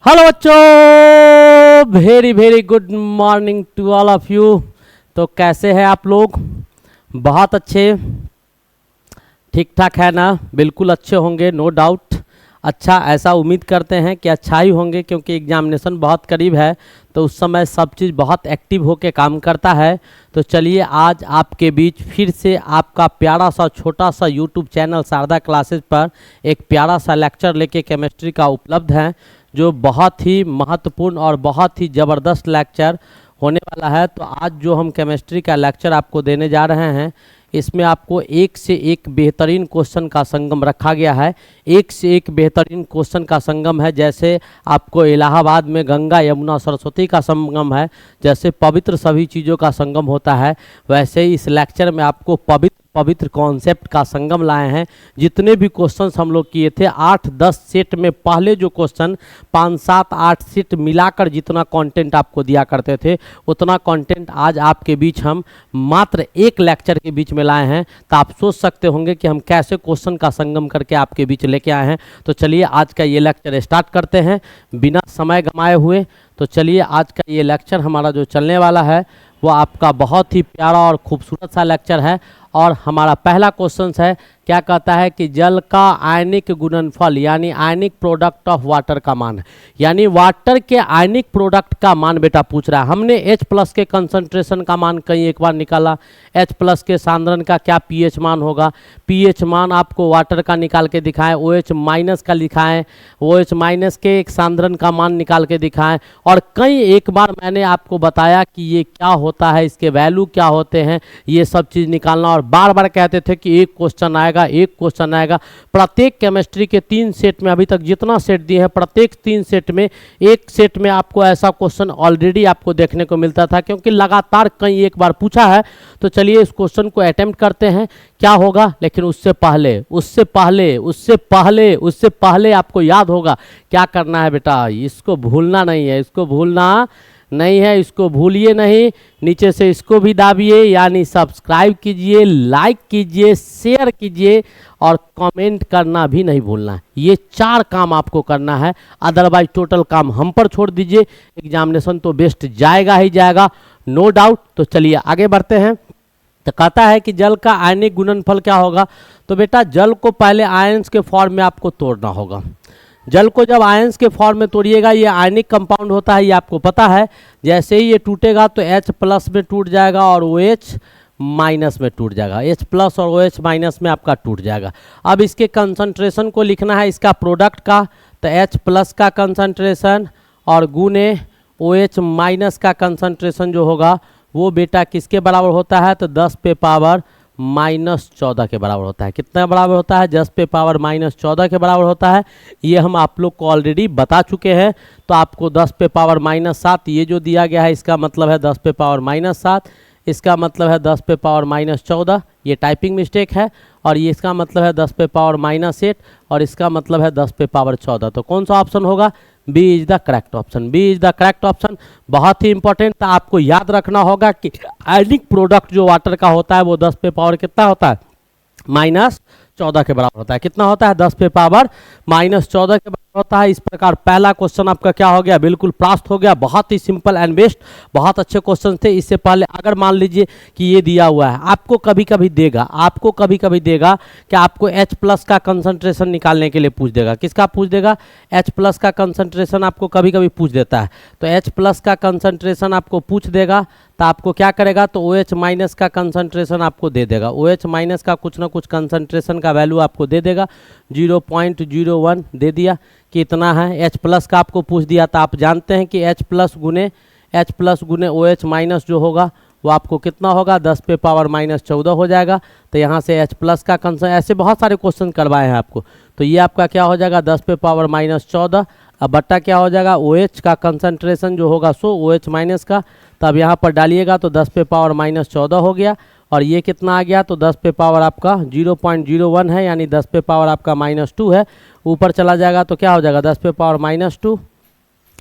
Hello बच्चों, very very good morning to all of you. तो कैसे हैं आप लोग? बहुत अच्छे, ठीक ठाक है ना? बिल्कुल अच्छे होंगे, नो डाउट। अच्छा, ऐसा उम्मीद करते हैं कि अच्छा ही होंगे, क्योंकि एग्जामिनेशन बहुत करीब है तो उस समय सब चीज़ बहुत एक्टिव होके काम करता है। तो चलिए, आज आपके बीच फिर से आपका प्यारा सा छोटा सा यूट्यूब चैनल शारदा क्लासेस पर एक प्यारा सा लेक्चर लेके केमिस्ट्री का उपलब्ध है, जो बहुत ही महत्वपूर्ण और बहुत ही ज़बरदस्त लेक्चर होने वाला है। तो आज जो हम केमिस्ट्री का लेक्चर आपको देने जा रहे हैं, इसमें आपको एक से एक बेहतरीन क्वेश्चन का संगम रखा गया है। एक से एक बेहतरीन क्वेश्चन का संगम है। जैसे आपको इलाहाबाद में गंगा यमुना सरस्वती का संगम है, जैसे पवित्र सभी चीज़ों का संगम होता है, वैसे ही इस लेक्चर में आपको पवित्र पवित्र कॉन्सेप्ट का संगम लाए हैं। जितने भी क्वेश्चंस हम लोग किए थे 8-10 सेट में, पहले जो क्वेश्चन 5-7-8 सेट मिलाकर जितना कंटेंट आपको दिया करते थे, उतना कंटेंट आज आपके बीच हम मात्र एक लेक्चर के बीच में लाए हैं। तो आप सोच सकते होंगे कि हम कैसे क्वेश्चन का संगम करके आपके बीच लेके आए हैं। तो चलिए, आज का ये लेक्चर स्टार्ट करते हैं बिना समय गंवाए हुए। तो चलिए, आज का ये लेक्चर हमारा जो चलने वाला है वो आपका बहुत ही प्यारा और खूबसूरत सा लेक्चर है। और हमारा पहला क्वेश्चन है, क्या कहता है कि जल का आयनिक गुणनफल यानी आयनिक प्रोडक्ट ऑफ वाटर का मान, यानी वाटर के आयनिक प्रोडक्ट का मान बेटा पूछ रहा है। हमने H+ के कंसंट्रेशन का मान कहीं एक बार निकाला, H+ के सांद्रण का क्या pH मान होगा, pH मान आपको वाटर का निकाल के दिखाएं, OH- का लिखाएं, OH- के एक सांद्रण का मान निकाल के दिखाएं। और कई एक बार मैंने आपको बताया कि ये क्या होता है, इसके वैल्यू क्या होते हैं, ये सब चीज़ निकालना। और बार बार कहते थे कि एक क्वेश्चन आएगा, एक क्वेश्चन आएगा। प्रत्येक केमिस्ट्री के 3 सेट में, अभी तक जितना सेट दिए हैं, प्रत्येक 3 सेट में एक सेट में आपको ऐसा क्वेश्चन ऑलरेडी आपको देखने को मिलता था, क्योंकि लगातार कई एक बार पूछा है। तो चलिए, इस क्वेश्चन को अटेम्प्ट करते हैं, क्या होगा। लेकिन उससे पहले आपको याद होगा क्या करना है बेटा। इसको भूलना नहीं है, इसको भूलना नहीं है, इसको भूलिए नहीं। नीचे से इसको भी दाबिए, यानी सब्सक्राइब कीजिए, लाइक कीजिए, शेयर कीजिए और कमेंट करना भी नहीं भूलना है। ये 4 काम आपको करना है, अदरवाइज टोटल काम हम पर छोड़ दीजिए। एग्जामिनेशन तो बेस्ट जाएगा ही जाएगा, नो डाउट। तो चलिए आगे बढ़ते हैं। तो कहता है कि जल का आयनिक गुणनफल क्या होगा। तो बेटा, जल को पहले आयंस के फॉर्म में आपको तोड़ना होगा। जल को जब आयंस के फॉर्म में तोड़िएगा, ये आयनिक कंपाउंड होता है, ये आपको पता है। जैसे ही ये टूटेगा तो H+ में टूट जाएगा और OH- में टूट जाएगा। H+ और OH- में आपका टूट जाएगा। अब इसके कंसंट्रेशन को लिखना है, इसका प्रोडक्ट का। तो H+ का कंसंट्रेशन और गुने OH- का कंसंट्रेशन जो होगा वो बेटा किसके बराबर होता है। तो 10 पे पावर -14 के बराबर होता है। कितना बराबर होता है? 10 पे पावर -14 के बराबर होता है। ये हम आप लोग को ऑलरेडी बता चुके हैं। तो आपको 10 पे पावर -7 ये जो दिया गया है, इसका मतलब है 10 पे पावर -7, इसका मतलब है 10 पे पावर -14। ये टाइपिंग मिस्टेक है। और ये इसका मतलब है 10 पे पावर -8 और इसका मतलब है 10 पे पावर 14। तो कौन सा ऑप्शन होगा? B is the correct option. B is the correct option. बहुत ही इंपॉर्टेंट था, आपको याद रखना होगा कि आयनिक प्रोडक्ट जो वाटर का होता है वो 10 पे पावर कितना होता है? -14 के बराबर होता है। कितना होता है? 10 पे पावर -14 के बराबर होता है। इस प्रकार पहला क्वेश्चन आपका क्या हो गया? बिल्कुल पास हो गया। बहुत ही सिंपल एंड बेस्ट, बहुत अच्छे क्वेश्चन थे। इससे पहले अगर मान लीजिए कि ये दिया हुआ है, आपको कभी कभी देगा कि आपको H+ का कंसंट्रेशन निकालने के लिए पूछ देगा। किसका पूछ देगा? H+ का कंसंट्रेशन आपको कभी कभी पूछ देता है। तो H+ का कंसंट्रेशन आपको पूछ देगा तो आपको क्या करेगा? तो OH- का कंसंट्रेशन आपको दे देगा। OH- का कुछ ना कुछ कंसंट्रेशन का वैल्यू आपको दे देगा। 0.01 दे दिया कि इतना है। H+ का आपको पूछ दिया, तो आप जानते हैं कि H+ गुने OH- जो होगा वो आपको कितना होगा? 10 पे पावर -14 हो जाएगा। तो यहाँ से H+ का ऐसे बहुत सारे क्वेश्चन करवाए हैं आपको। तो ये आपका क्या हो जाएगा? 10 पे पावर -14। अब बट्टा क्या हो जाएगा? OH का कंसंट्रेशन जो होगा सो OH- का। तब यहाँ पर डालिएगा तो 10 पे पावर -14 हो गया। और ये कितना आ गया? तो 10 पे पावर आपका 0.01 है, यानी 10 पे पावर आपका -2 है। ऊपर चला जाएगा तो क्या हो जाएगा? 10 पे पावर -2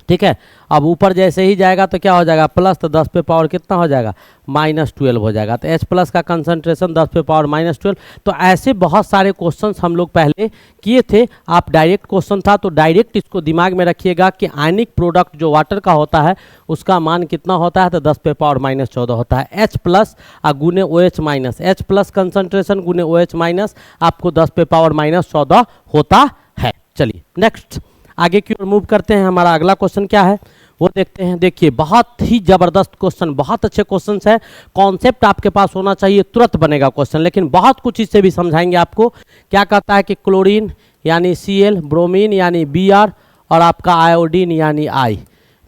ठीक है। अब ऊपर जैसे ही जाएगा तो क्या हो जाएगा प्लस, तो 10 पे पावर कितना हो जाएगा -12 हो जाएगा। तो H प्लस का कंसंट्रेशन 10 पे पावर -12। तो ऐसे बहुत सारे क्वेश्चंस हम लोग पहले किए थे। आप डायरेक्ट क्वेश्चन था तो डायरेक्ट इसको दिमाग में रखिएगा कि आयनिक प्रोडक्ट जो वाटर का होता है उसका मान कितना होता है, तो 10 पे पावर -14 होता है। H प्लस गुने OH minus, H plus concentration गुने OH माइनस आपको 10 पे पावर -14 होता है। चलिए नेक्स्ट आगे की ओर मूव करते हैं। हमारा अगला क्वेश्चन क्या है वो देखते हैं। देखिए बहुत ही जबरदस्त क्वेश्चन, बहुत अच्छे क्वेश्चन है। कॉन्सेप्ट आपके पास होना चाहिए, तुरंत बनेगा क्वेश्चन, लेकिन बहुत कुछ इससे भी समझाएंगे आपको। क्या कहता है कि क्लोरीन यानी Cl, ब्रोमीन यानी Br और आपका आयोडीन यानी I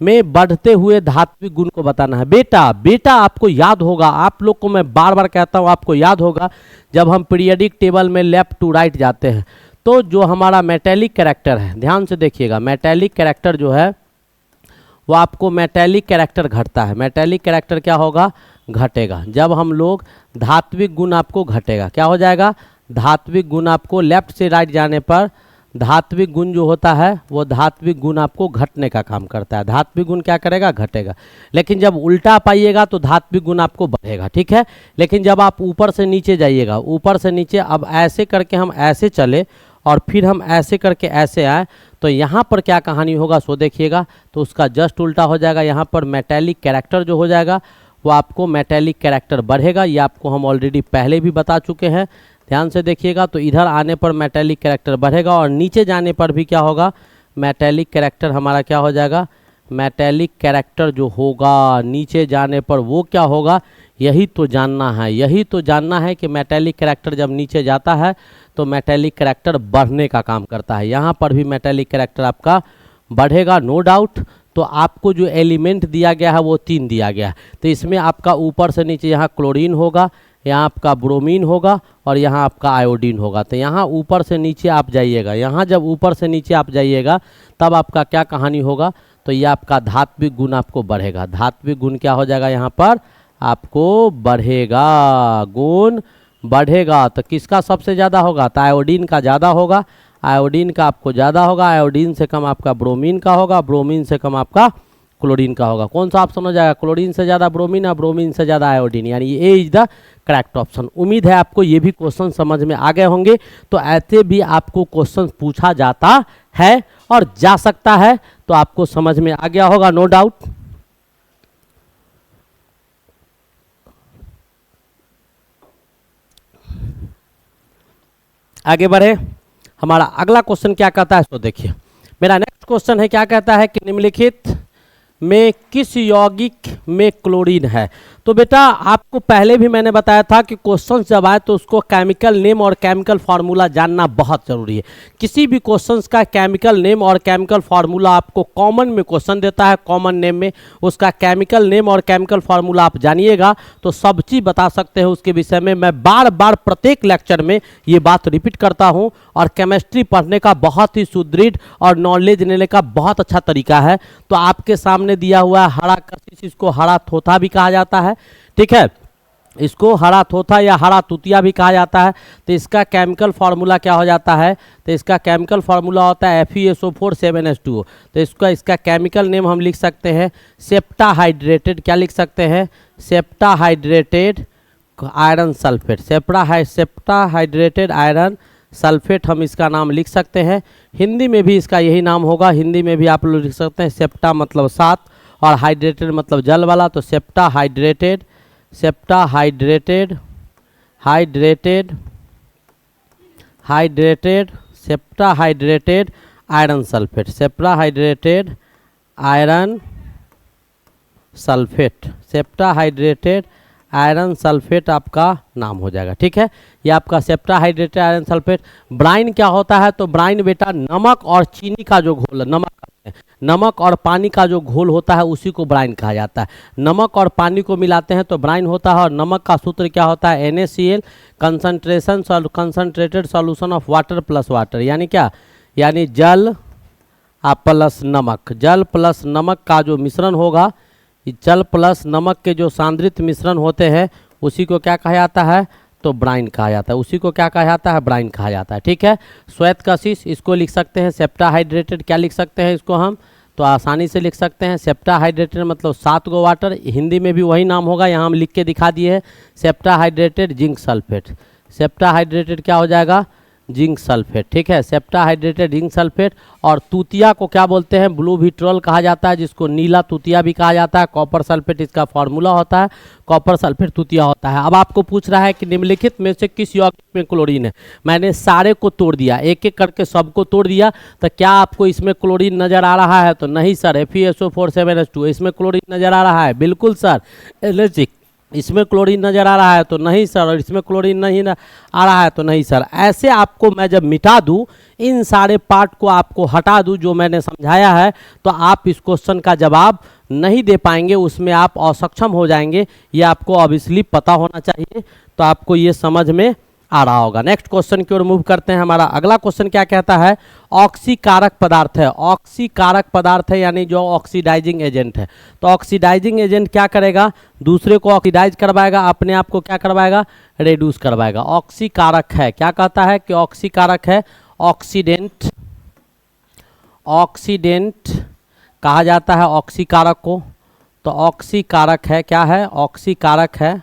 में बढ़ते हुए धात्विक गुण को बताना है। बेटा आपको याद होगा, आप लोग को मैं बार बार कहता हूँ, आपको याद होगा जब हम पीरियडिक टेबल में लेफ्ट टू राइट जाते हैं तो जो हमारा मेटेलिक कैरेक्टर है, ध्यान से देखिएगा, मेटेलिक कैरेक्टर जो है वो आपको मेटेलिक कैरेक्टर घटता है। मेटेलिक कैरेक्टर क्या होगा, घटेगा। जब हम लोग धात्विक गुण आपको घटेगा, क्या हो जाएगा, धात्विक गुण आपको लेफ्ट से राइट जाने पर धात्विक गुण जो होता है वो धात्विक गुण आपको घटने का काम करता है। धात्विक गुण क्या करेगा, घटेगा। लेकिन जब उल्टा पाइएगा तो धात्विक गुण आपको बढ़ेगा, ठीक है। लेकिन जब आप ऊपर से नीचे जाइएगा, ऊपर से नीचे, अब ऐसे करके हम ऐसे चले और फिर हम ऐसे करके ऐसे आए तो यहाँ पर क्या कहानी होगा सो देखिएगा, तो उसका जस्ट उल्टा हो जाएगा। यहाँ पर मेटेलिक कैरेक्टर जो हो जाएगा वो आपको मेटेलिक कैरेक्टर बढ़ेगा। ये आपको हम ऑलरेडी पहले भी बता चुके हैं, ध्यान से देखिएगा। तो इधर आने पर मेटेलिक कैरेक्टर बढ़ेगा और नीचे जाने पर भी क्या होगा, मेटेलिक कैरेक्टर हमारा क्या हो जाएगा, मेटेलिक कैरेक्टर जो होगा नीचे जाने पर वो क्या होगा, यही तो जानना है। यही तो जानना है कि मेटेलिक कैरेक्टर जब नीचे जाता है तो मेटेलिक कैरेक्टर बढ़ने का काम करता है। यहाँ पर भी मेटेलिक कैरेक्टर आपका बढ़ेगा, नो डाउट। तो आपको जो एलिमेंट दिया गया है वो 3 दिया गया है। तो इसमें आपका ऊपर से नीचे यहाँ क्लोरीन होगा, यहाँ आपका ब्रोमीन होगा और यहाँ आपका आयोडीन होगा। तो यहाँ ऊपर से नीचे आप जाइएगा, यहाँ जब ऊपर से नीचे आप जाइएगा तब आपका क्या कहानी होगा, तो ये आपका धात्विक गुण आपको बढ़ेगा। धात्विक गुण क्या हो जाएगा, यहाँ पर आपको बढ़ेगा, गुण बढ़ेगा। तो किसका सबसे ज़्यादा होगा, तो आयोडीन का ज़्यादा होगा, आयोडीन का आपको ज़्यादा होगा। आयोडीन से कम आपका ब्रोमीन का होगा, ब्रोमीन से कम आपका क्लोरीन का होगा। कौन सा ऑप्शन हो जाएगा, क्लोरीन से ज़्यादा ब्रोमीन और ब्रोमीन से ज़्यादा आयोडीन, यानी ए इज द करेक्ट ऑप्शन। उम्मीद है आपको ये भी क्वेश्चन समझ में आ गए होंगे। तो ऐसे भी आपको क्वेश्चन पूछा जाता है और जा सकता है, तो आपको समझ में आ गया होगा, नो डाउट। आगे बढ़े, हमारा अगला क्वेश्चन क्या कहता है तो देखिए। मेरा नेक्स्ट क्वेश्चन है, क्या कहता है कि निम्नलिखित में किस यौगिक में क्लोरीन है। तो बेटा आपको पहले भी मैंने बताया था कि क्वेश्चन जब आए तो उसको केमिकल नेम और केमिकल फार्मूला जानना बहुत जरूरी है। किसी भी क्वेश्चंस का केमिकल नेम और केमिकल फार्मूला आपको कॉमन में क्वेश्चन देता है, कॉमन नेम में उसका केमिकल नेम और केमिकल फार्मूला आप जानिएगा तो सब चीज़ बता सकते हैं उसके विषय में। मैं बार बार प्रत्येक लेक्चर में ये बात रिपीट करता हूँ। और केमिस्ट्री पढ़ने का बहुत ही सुदृढ़ और नॉलेज लेने का बहुत अच्छा तरीका है। तो आपके सामने दिया हुआ है हरा कशिश, इसको हरा थोथा भी कहा जाता है, ठीक है। इसको हरा थोथा या हरा तुतिया भी कहा जाता है। तो इसका केमिकल फार्मूला क्या हो जाता है, तो इसका केमिकल फार्मूला होता है FeSO4 7H2O। तो इसका केमिकल नेम हम लिख सकते हैं सेप्टाहाइड्रेटेड, क्या लिख सकते हैं, सेप्टाहाइड्रेटेड iron sulphate, septahydrated iron sulphate हम इसका नाम लिख सकते हैं। हिंदी में भी इसका यही नाम होगा, हिंदी में भी आप लोग लिख सकते हैं। सेप्टा मतलब 7 और हाइड्रेटेड मतलब जल वाला, तो septahydrated septahydrated iron sulphate, septahydrated iron sulphate, septahydrated iron sulphate आपका नाम हो जाएगा, ठीक है। ये आपका सेप्टाहाइड्रेटेड आयरन सल्फेट। ब्राइन क्या होता है, तो ब्राइन बेटा नमक और चीनी का जो घोल, नमक और पानी का जो घोल होता है उसी को ब्राइन कहा जाता है। नमक और पानी को मिलाते हैं तो ब्राइन होता है। और नमक का सूत्र क्या होता है, NaCl, concentrated solution of water plus water, यानी क्या, यानी जल प्लस नमक। जल प्लस नमक का जो मिश्रण होगा, जल प्लस नमक के जो सांद्रित मिश्रण होते हैं उसी को क्या कहा जाता है, तो ब्राइन कहा जाता है। उसी को क्या कहा जाता है, ब्राइन कहा जाता है, ठीक है। श्वेत कशिश इसको लिख सकते हैं सेप्टाहाइड्रेटेड, क्या लिख सकते हैं इसको हम, तो आसानी से लिख सकते हैं सेप्टाहाइड्रेटेड मतलब 7 गो वाटर, हिंदी में भी वही नाम होगा, यहाँ हम लिख के दिखा दिए हैं सेप्टाहाइड्रेटेड जिंक सल्फेट। सेप्टाहाइड्रेटेड क्या हो जाएगा, जिंक सल्फेट, ठीक है, सेप्टाहाइड्रेटेड जिंक सल्फेट। और तूतिया को क्या बोलते हैं, ब्लू विट्रोल कहा जाता है, जिसको नीला तूतिया भी कहा जाता है। कॉपर सल्फेट इसका फॉर्मूला होता है, कॉपर सल्फेट तूतिया होता है। अब आपको पूछ रहा है कि निम्नलिखित में से किस यौगिक में क्लोरीन है। मैंने सारे को तोड़ दिया, एक एक करके सबको तोड़ दिया, तो क्या आपको इसमें क्लोरीन नजर आ रहा है, तो नहीं सर। FeSO4 7H2 इसमें क्लोरीन नजर आ रहा है, बिल्कुल सर। एलर्जिक इसमें क्लोरीन नज़र आ रहा है, तो नहीं सर। और इसमें क्लोरीन नहीं आ रहा है, तो नहीं सर। ऐसे आपको मैं जब मिटा दूं, इन सारे पार्ट को आपको हटा दूं जो मैंने समझाया है, तो आप इस क्वेश्चन का जवाब नहीं दे पाएंगे, उसमें आप असक्षम हो जाएंगे। ये आपको ऑब्वियसली पता होना चाहिए, तो आपको ये समझ में आ रहा होगा। नेक्स्ट क्वेश्चन की ओर मूव करते हैं। हमारा अगला क्वेश्चन क्या कहता है, ऑक्सीकारक पदार्थ है। ऑक्सीकारक पदार्थ है यानी जो ऑक्सीडाइजिंग एजेंट है। तो ऑक्सीडाइजिंग एजेंट क्या करेगा, दूसरे को ऑक्सीडाइज करवाएगा, अपने आप को क्या करवाएगा, रेड्यूस करवाएगा। ऑक्सीकारक है, क्या कहता है कि ऑक्सीकारक है, ऑक्सीडेंट। ऑक्सीडेंट कहा जाता है ऑक्सीकारक को। तो ऑक्सीकारक है, क्या है, ऑक्सीकारक है,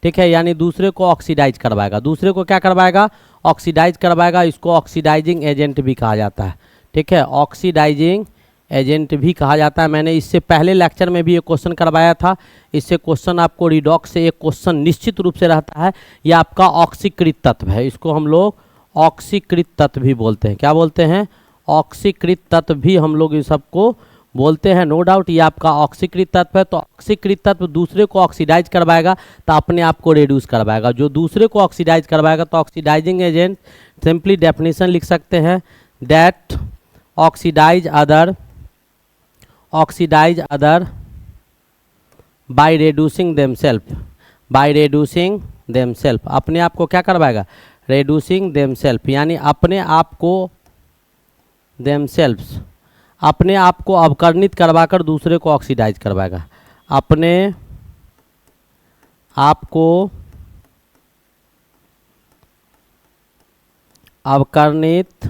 ठीक है, यानी दूसरे को ऑक्सीडाइज करवाएगा। दूसरे को क्या करवाएगा, ऑक्सीडाइज करवाएगा। इसको ऑक्सीडाइजिंग एजेंट भी कहा जाता है, ठीक है, ऑक्सीडाइजिंग एजेंट भी कहा जाता है। मैंने इससे पहले लेक्चर में भी एक क्वेश्चन करवाया था। इससे क्वेश्चन आपको रिडॉक्स से एक क्वेश्चन निश्चित रूप से रहता है। यह आपका ऑक्सीकृत तत्व है, इसको हम लोग ऑक्सीकृत तत्व भी बोलते हैं। क्या बोलते हैं, ऑक्सीकृत तत्व भी हम लोग इन सबको बोलते हैं, नो डाउट। ये आपका ऑक्सीकृत तत्व है। तो ऑक्सीकृत तत्व दूसरे को ऑक्सीडाइज करवाएगा, तो अपने आप को रिड्यूस करवाएगा। जो दूसरे को ऑक्सीडाइज करवाएगा, तो ऑक्सीडाइजिंग एजेंट सिंपली डेफिनेशन लिख सकते हैं, that oxidise other by reducing themselves. By reducing themselves, अपने आप को क्या करवाएगा, रेड्यूसिंग देमसेल्फ, यानी अपने आप को देमसेल्फ्स, अपने आप को अवकर्णित करवाकर दूसरे को ऑक्सीडाइज करवाएगा। अपने आप को अवकर्णित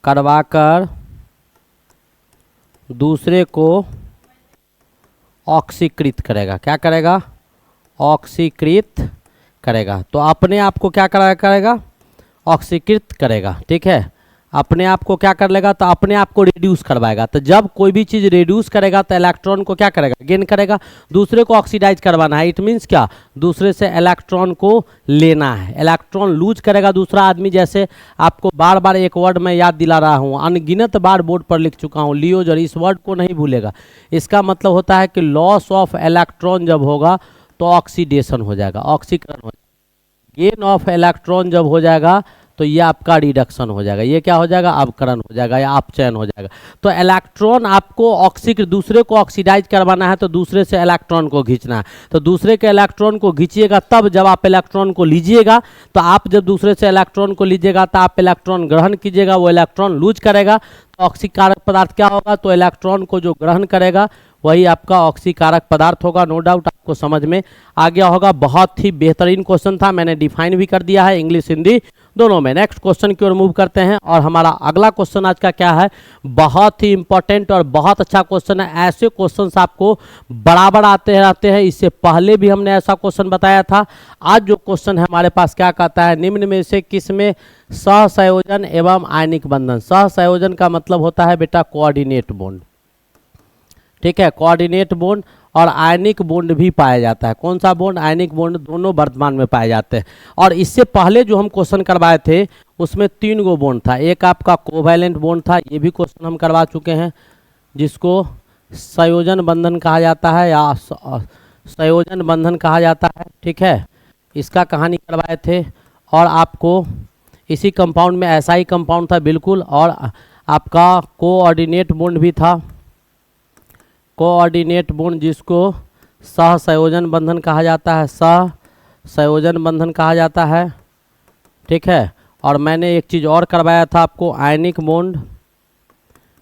करवाकर दूसरे को ऑक्सीकृत करेगा। क्या करेगा, ऑक्सीकृत करेगा। तो अपने आप को क्या करेगा, ऑक्सीकृत करेगा, ठीक है। अपने आप को क्या कर लेगा, तो अपने आप को रिड्यूस करवाएगा। तो जब कोई भी चीज़ रिड्यूस करेगा, तो इलेक्ट्रॉन को क्या करेगा, गेन करेगा। दूसरे को ऑक्सीडाइज करवाना है, इट मीन्स क्या, दूसरे से इलेक्ट्रॉन को लेना है। इलेक्ट्रॉन लूज करेगा दूसरा आदमी। जैसे आपको बार बार एक वर्ड मैं याद दिला रहा हूँ, अनगिनत बार बोर्ड पर लिख चुका हूँ, लियोजर, इस वर्ड को नहीं भूलेगा। इसका मतलब होता है कि लॉस ऑफ इलेक्ट्रॉन जब होगा तो ऑक्सीडेशन हो जाएगा, ऑक्सीकरण हो जाएगा। गेन ऑफ इलेक्ट्रॉन जब हो जाएगा तो ये आपका रिडक्शन हो जाएगा। ये क्या हो जाएगा, अवकरण हो जाएगा या अपचयन हो जाएगा। तो इलेक्ट्रॉन आपको दूसरे को ऑक्सीडाइज करवाना है, तो दूसरे से इलेक्ट्रॉन को खींचना है। तो दूसरे के इलेक्ट्रॉन को खींचिएगा तब जब आप इलेक्ट्रॉन को लीजिएगा। तो आप जब दूसरे से इलेक्ट्रॉन को लीजिएगा, तो आप इलेक्ट्रॉन ग्रहण कीजिएगा, वो इलेक्ट्रॉन लूज करेगा। तो ऑक्सीकारक पदार्थ क्या होगा, तो इलेक्ट्रॉन को जो ग्रहण करेगा वही आपका ऑक्सीकारक पदार्थ होगा। नो डाउट आपको समझ में आ गया होगा। बहुत ही बेहतरीन क्वेश्चन था, मैंने डिफाइन भी कर दिया है इंग्लिश हिंदी दोनों में। नेक्स्ट क्वेश्चन की ओर मूव करते हैं। और हमारा अगला क्वेश्चन आज का क्या है, बहुत ही इंपॉर्टेंट और बहुत अच्छा क्वेश्चन है। ऐसे क्वेश्चंस आपको बराबर आते रहते हैं, इससे पहले भी हमने ऐसा क्वेश्चन बताया था। आज जो क्वेश्चन है हमारे पास क्या कहता है, निम्न में से किस में सहसंयोजन एवं आयनिक बंधन। सहसंयोजन का मतलब होता है बेटा कोऑर्डिनेट बॉन्ड, ठीक है, कोऑर्डिनेट बॉन्ड। और आयनिक बॉन्ड भी पाया जाता है। कौन सा बॉन्ड, आयनिक बॉन्ड, दोनों वर्तमान में पाए जाते हैं। और इससे पहले जो हम क्वेश्चन करवाए थे उसमें 3 गो बॉन्ड था। एक आपका कोवैलेंट बॉन्ड था, ये भी क्वेश्चन हम करवा चुके हैं, जिसको संयोजन बंधन कहा जाता है या संयोजन बंधन कहा जाता है, ठीक है। इसका कहानी करवाए थे। और आपको इसी कंपाउंड में ऐसा ही कंपाउंड था बिल्कुल। और आपका कोऑर्डिनेट बॉन्ड भी था, कोऑर्डिनेट बॉन्ड, जिसको सहसंयोजन बंधन कहा जाता है, सहसंयोजन बंधन कहा जाता है, ठीक है। और मैंने एक चीज़ और करवाया था आपको, आयनिक बॉन्ड,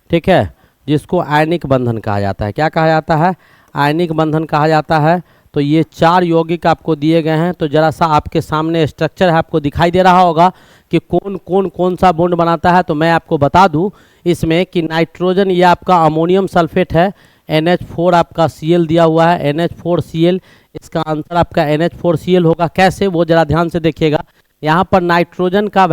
ठीक है, जिसको आयनिक बंधन कहा जाता है। क्या कहा जाता है, आयनिक बंधन कहा जाता है। तो ये 4 यौगिक आपको दिए गए हैं। तो जरा सा आपके सामने स्ट्रक्चर है, आपको दिखाई दे रहा होगा कि कौन सा बॉन्ड बनाता है। तो मैं आपको बता दूं इसमें कि नाइट्रोजन ये आपका अमोनियम सल्फेट है, NH4 आपका Cl दिया हुआ है, NH4Cl, इसका आंसर आपका NH4Cl होगा। कैसे, वो जरा ध्यान से देखिएगा। यहाँ पर नाइट्रोजन का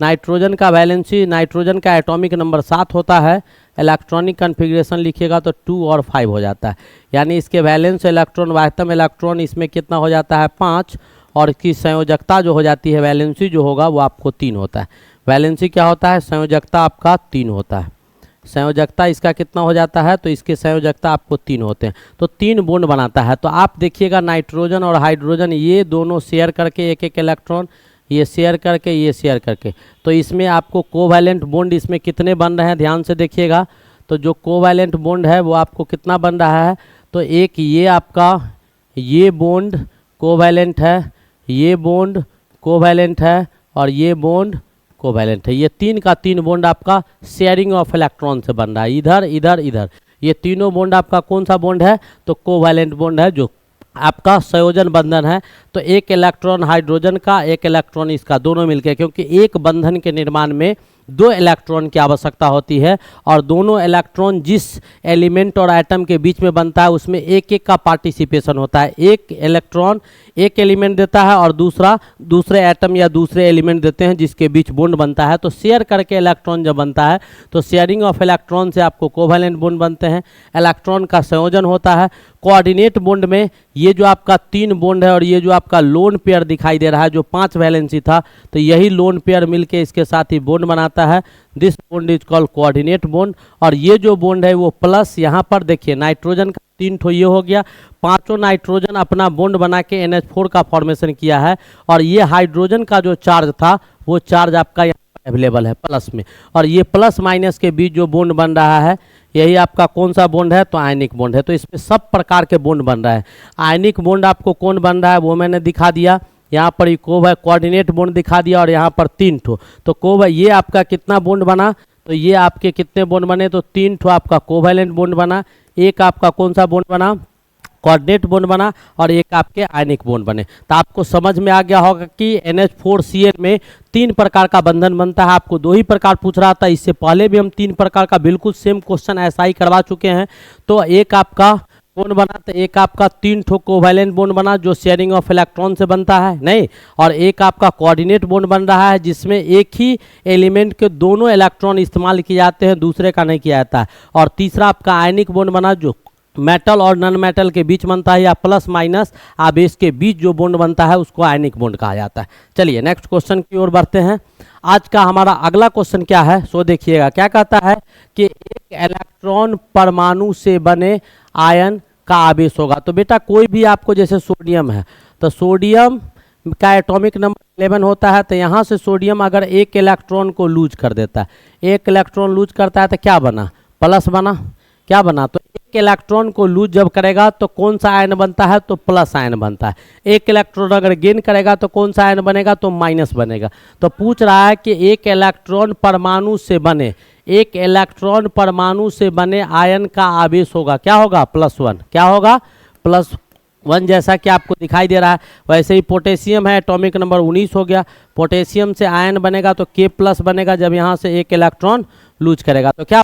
नाइट्रोजन का एटॉमिक नंबर 7 होता है, इलेक्ट्रॉनिक कन्फिग्रेशन लिखिएगा तो 2 और 5 हो जाता है, यानी इसके वैलेंस इलेक्ट्रॉन वास्तव इलेक्ट्रॉन इसमें कितना हो जाता है 5, और इसकी संयोजकता जो हो जाती है वैलेंसी जो होगा वो आपको 3 होता है। वैलेंसी क्या होता है, संयोजकता आपका 3 होता है। संयोजकता इसका कितना हो जाता है, तो इसके संयोजकता आपको 3 होते हैं, तो 3 बॉन्ड बनाता है। तो आप देखिएगा नाइट्रोजन और हाइड्रोजन ये दोनों शेयर करके एक एक इलेक्ट्रॉन, ये शेयर करके, ये शेयर करके, तो इसमें आपको कोवैलेंट बॉन्ड इसमें कितने बन रहे हैं ध्यान से देखिएगा। तो जो कोवैलेंट बॉन्ड है वो आपको कितना बन रहा है, तो एक ये आपका ये बॉन्ड कोवैलेंट है, ये बॉन्ड कोवैलेंट है, और ये बॉन्ड कोवैलेंट है। ये 3 का 3 बॉन्ड आपका शेयरिंग ऑफ इलेक्ट्रॉन से बन रहा है, इधर इधर इधर। ये तीनों बॉन्ड आपका कौन सा बॉन्ड है, तो कोवैलेंट बॉन्ड है, जो आपका संयोजन बंधन है। तो एक इलेक्ट्रॉन हाइड्रोजन का, एक इलेक्ट्रॉन इसका, दोनों मिलकर, क्योंकि एक बंधन के निर्माण में 2 इलेक्ट्रॉन की आवश्यकता होती है, और दोनों इलेक्ट्रॉन जिस एलिमेंट और एटम के बीच में बनता है उसमें एक एक का पार्टिसिपेशन होता है। एक इलेक्ट्रॉन एक एलिमेंट देता है और दूसरा दूसरे एटम या दूसरे एलिमेंट देते हैं जिसके बीच बॉन्ड बनता है। तो शेयर करके इलेक्ट्रॉन जब बनता है तो शेयरिंग ऑफ इलेक्ट्रॉन से आपको कोवैलेंट बॉन्ड बनते हैं, इलेक्ट्रॉन का संयोजन होता है। कोऑर्डिनेट बॉन्ड में ये जो आपका 3 बॉन्ड है और ये जो आपका लोन पेयर दिखाई दे रहा है जो 5 वैलेंसी था, तो यही लोन पेयर मिलके इसके साथ ही बॉन्ड बनाता है। This bond is called coordinate bond. और ये जो बॉन्ड है वो प्लस, यहाँ पर देखिए नाइट्रोजन का 3 ठो ये हो गया, 5 नाइट्रोजन अपना बॉन्ड बना के NH4 का फॉर्मेशन किया है, और ये हाइड्रोजन का जो चार्ज था वो चार्ज आपका यहाँ अवेलेबल है प्लस में, और ये प्लस माइनस के बीच जो बॉन्ड बन रहा है यही आपका कौन सा बॉन्ड है, तो आयनिक बॉन्ड है। तो इसमें सब प्रकार के बॉन्ड बन रहा है। आयनिक बॉन्ड आपको कौन बन रहा है वो मैंने दिखा दिया, यहाँ पर कोऑर्डिनेट बॉन्ड दिखा दिया, और यहाँ पर 3 ठो। तो ये आपका कितना बॉन्ड बना, तो ये आपके कितने बॉन्ड बने, तो 3 ठो आपका कोवैलेंट बॉन्ड बना, एक आपका कौन सा बॉन्ड बना, कोऑर्डिनेट बॉन्ड बना, और एक आपके आयनिक बॉन्ड बने। तो आपको समझ में आ गया होगा कि NH4Cl में 3 प्रकार का बंधन बनता है। आपको 2 ही प्रकार पूछ रहा था, इससे पहले भी हम 3 प्रकार का बिल्कुल सेम क्वेश्चन ऐसा ही करवा चुके हैं। तो एक आपका बॉन्ड बना, तो एक आपका 3 ठो कोवैलेंट बॉन्ड बना जो शेयरिंग ऑफ इलेक्ट्रॉन से बनता है नहीं, और एक आपका कोऑर्डिनेट बॉन्ड बन रहा है जिसमें एक ही एलिमेंट के दोनों इलेक्ट्रॉन इस्तेमाल किए जाते हैं, दूसरे का नहीं किया जाता है। और तीसरा आपका आयनिक बॉन्ड बना जो मेटल और नॉन मेटल के बीच बनता है, या प्लस माइनस आवेश के बीच जो बॉन्ड बनता है उसको आयनिक बॉन्ड कहा जाता है। चलिए नेक्स्ट क्वेश्चन की ओर बढ़ते हैं। आज का हमारा अगला क्वेश्चन क्या है, सो देखिएगा। क्या कहता है कि एक इलेक्ट्रॉन परमाणु से बने आयन का आवेश होगा। तो बेटा कोई भी आपको, जैसे सोडियम है तो सोडियम का एटॉमिक नंबर 11 होता है, तो यहाँ से सोडियम अगर एक इलेक्ट्रॉन को लूज कर देता है, एक इलेक्ट्रॉन लूज करता है तो क्या बना, प्लस बना, क्या बना, तो एक इलेक्ट्रॉन को लूज जब करेगा तो कौन सा आयन बनता है, तो प्लस आयन बनता है। एक इलेक्ट्रॉन अगर गेन करेगा तो कौन सा आयन बनेगा, तो माइनस बनेगा। तो पूछ रहा है कि एक इलेक्ट्रॉन परमाणु से बने, एक इलेक्ट्रॉन परमाणु से बने आयन का आवेश होगा, क्या होगा, +1। क्या होगा, +1, जैसा कि आपको दिखाई दे रहा है। वैसे ही पोटेशियम है, एटॉमिक नंबर 19 हो गया। पोटेशियम से आयन बनेगा तो K+ बनेगा जब यहाँ से एक इलेक्ट्रॉन लूज करेगा, तो क्या,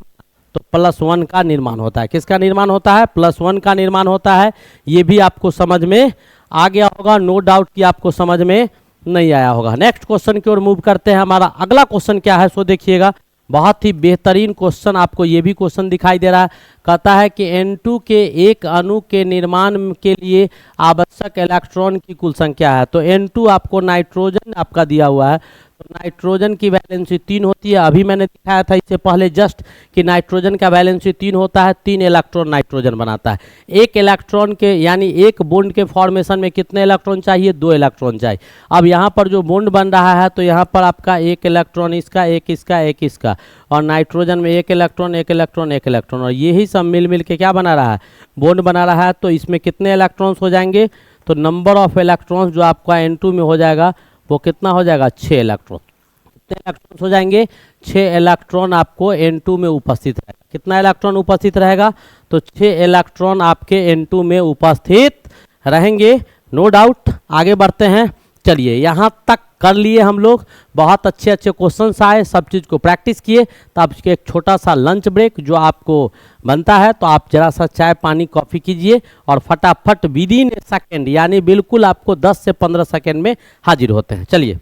तो +1 का निर्माण होता है। किसका निर्माण होता है, +1 का निर्माण होता है। ये भी आपको समझ में आ गया होगा, नो डाउट कि आपको समझ में नहीं आया होगा। नेक्स्ट क्वेश्चन की ओर मूव करते हैं। हमारा अगला क्वेश्चन क्या है, सो देखिएगा। बहुत ही बेहतरीन क्वेश्चन, आपको ये भी क्वेश्चन दिखाई दे रहा है। कहता है कि N2 के एक अणु के निर्माण के लिए आवश्यक इलेक्ट्रॉन की कुल संख्या है। तो N2 आपको नाइट्रोजन आपका दिया हुआ है, तो नाइट्रोजन की वैलेंसी 3 होती है। अभी मैंने दिखाया था इससे पहले जस्ट कि नाइट्रोजन का वैलेंसी 3 होता है, 3 इलेक्ट्रॉन नाइट्रोजन बनाता है। एक इलेक्ट्रॉन के यानी एक बॉन्ड के फॉर्मेशन में कितने इलेक्ट्रॉन चाहिए, 2 इलेक्ट्रॉन चाहिए। अब यहाँ पर जो बॉन्ड बन रहा है तो यहाँ पर आपका एक इलेक्ट्रॉन इसका, एक इसका, एक इसका, और नाइट्रोजन में एक इलेक्ट्रॉन, एक इलेक्ट्रॉन, एक इलेक्ट्रॉन, और यही सब मिल के क्या बना रहा है, बॉन्ड बना रहा है। तो इसमें कितने इलेक्ट्रॉन्स हो जाएंगे, तो नंबर ऑफ इलेक्ट्रॉन्स जो आपका N2 में हो जाएगा वो कितना हो जाएगा, 6 इलेक्ट्रॉन। कितने इलेक्ट्रॉन्स हो जाएंगे, 6 इलेक्ट्रॉन आपको N2 में उपस्थित रहेगा। कितना इलेक्ट्रॉन उपस्थित रहेगा, तो 6 इलेक्ट्रॉन आपके N2 में उपस्थित रहेंगे, नो डाउट। आगे बढ़ते हैं। चलिए यहाँ तक कर लिए हम लोग, बहुत अच्छे अच्छे क्वेश्चंस आए, सब चीज़ को प्रैक्टिस किए। तो अब एक छोटा सा लंच ब्रेक जो आपको बनता है, तो आप जरा सा चाय पानी कॉफ़ी कीजिए और फटाफट विद इन ए सेकेंड, यानी बिल्कुल आपको 10 से 15 सेकेंड में हाजिर होते हैं। चलिए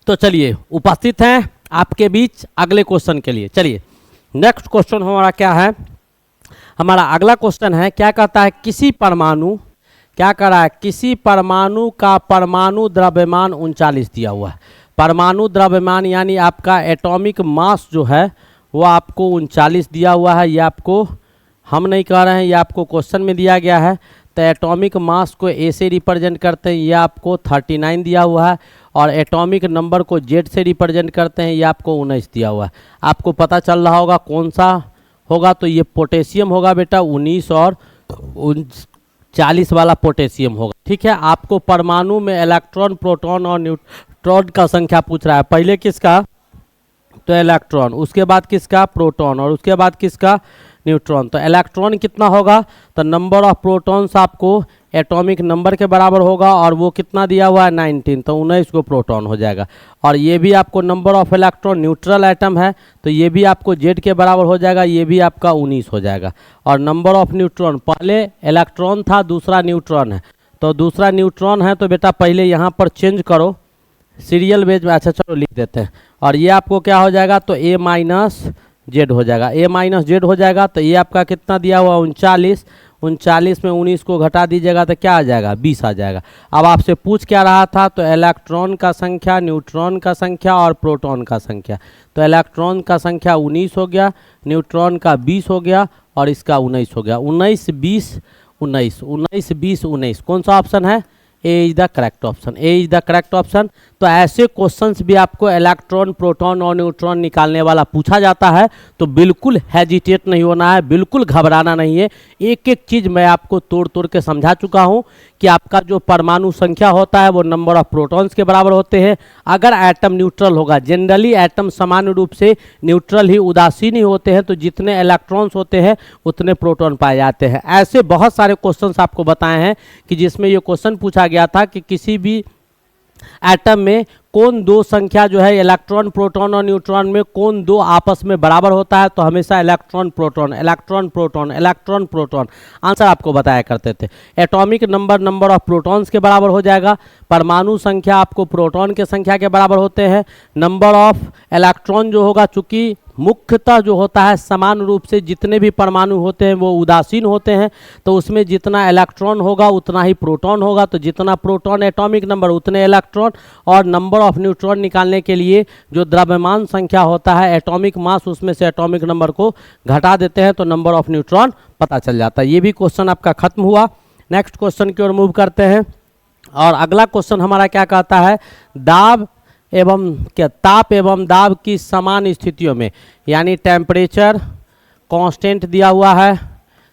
तो चलिए उपस्थित हैं आपके बीच अगले क्वेश्चन के लिए। चलिए नेक्स्ट क्वेश्चन हमारा क्या है, हमारा अगला क्वेश्चन है, क्या कहता है किसी परमाणु, क्या कर रहा है, किसी परमाणु का परमाणु द्रव्यमान 39 दिया हुआ है। परमाणु द्रव्यमान यानी आपका एटॉमिक मास जो है वो आपको 39 दिया हुआ है। ये आपको हम नहीं कह रहे हैं, ये आपको क्वेश्चन में दिया गया है। तो एटॉमिक मास को ए से रिप्रेजेंट करते हैं, ये आपको 39 दिया हुआ है। और एटॉमिक नंबर को जेड से रिप्रेजेंट करते हैं, ये आपको 19 दिया हुआ है। आपको पता चल रहा होगा कौन सा होगा, तो ये पोटेशियम होगा बेटा, 19 और 40 वाला पोटेशियम होगा। ठीक है, आपको परमाणु में इलेक्ट्रॉन, प्रोटॉन और न्यूट्रॉन का संख्या पूछ रहा है। पहले किसका, तो इलेक्ट्रॉन, उसके बाद किसका, प्रोटॉन, और उसके बाद किसका, न्यूट्रॉन। तो इलेक्ट्रॉन कितना होगा, तो नंबर ऑफ प्रोटॉन्स आपको एटॉमिक नंबर के बराबर होगा, और वो कितना दिया हुआ है 19, तो 19 को प्रोटॉन हो जाएगा। और ये भी आपको number of electron, neutral atom है, तो ये भी आपको जेड के बराबर हो जाएगा, ये भी आपका 19 हो जाएगा। और नंबर ऑफ न्यूट्रॉन, पहले इलेक्ट्रॉन था, दूसरा न्यूट्रॉन है, तो दूसरा न्यूट्रॉन है, तो बेटा पहले यहाँ पर चेंज करो सीरियल बेज में। अच्छा चलो लिख देते हैं। और ये आपको क्या हो जाएगा, तो ए माइनस जेड हो जाएगा, ए माइनस जेड हो जाएगा। तो ये आपका कितना दिया हुआ 39, 39 में 19 को घटा दीजिएगा तो क्या आ जाएगा, 20 आ जाएगा। अब आपसे पूछ क्या रहा था, तो इलेक्ट्रॉन का संख्या, न्यूट्रॉन का संख्या और प्रोटॉन का संख्या। तो इलेक्ट्रॉन का संख्या 19 हो गया, न्यूट्रॉन का 20 हो गया, और इसका 19 हो गया। 19 20 19, 19 20 19, कौन सा ऑप्शन है, A is the correct option, A is the correct option. तो ऐसे क्वेश्चंस भी आपको इलेक्ट्रॉन, प्रोटॉन और न्यूट्रॉन निकालने वाला पूछा जाता है, तो बिल्कुल हेजिटेट नहीं होना है, बिल्कुल घबराना नहीं है। एक एक चीज़ मैं आपको तोड़ तोड़ के समझा चुका हूँ कि आपका जो परमाणु संख्या होता है वो नंबर ऑफ प्रोटॉन्स के बराबर होते हैं। अगर एटम न्यूट्रल होगा, जनरली एटम सामान्य रूप से न्यूट्रल ही, उदासीन ही होते हैं, तो जितने इलेक्ट्रॉन्स होते हैं उतने प्रोटॉन पाए जाते हैं। ऐसे बहुत सारे क्वेश्चंस आपको बताए हैं कि जिसमें ये क्वेश्चन पूछा गया था कि किसी भी एटम में कौन दो संख्या जो है इलेक्ट्रॉन, प्रोटॉन और न्यूट्रॉन में कौन दो आपस में बराबर होता है, तो हमेशा electron proton, electron proton, electron proton answer आपको बताया करते थे। Atomic number number of protons के बराबर हो जाएगा, परमाणु संख्या आपको प्रोटॉन के संख्या के बराबर होते हैं। नंबर ऑफ इलेक्ट्रॉन जो होगा, चूंकि मुख्यतः जो होता है समान रूप से जितने भी परमाणु होते हैं वो उदासीन होते हैं, तो उसमें जितना इलेक्ट्रॉन होगा उतना ही प्रोटॉन होगा। तो जितना प्रोटॉन एटॉमिक नंबर उतने इलेक्ट्रॉन, और नंबर ऑफ न्यूट्रॉन निकालने के लिए जो द्रव्यमान संख्या होता है एटॉमिक मास, उसमें से एटॉमिक नंबर को घटा देते हैं तो नंबर ऑफ न्यूट्रॉन पता चल जाता है। ये भी क्वेश्चन आपका खत्म हुआ। नेक्स्ट क्वेश्चन की ओर मूव करते हैं। और अगला क्वेश्चन हमारा क्या कहता है, दाब एवं क्या, ताप एवं दाब की समान स्थितियों में, यानी टेम्परेचर कांस्टेंट दिया हुआ है,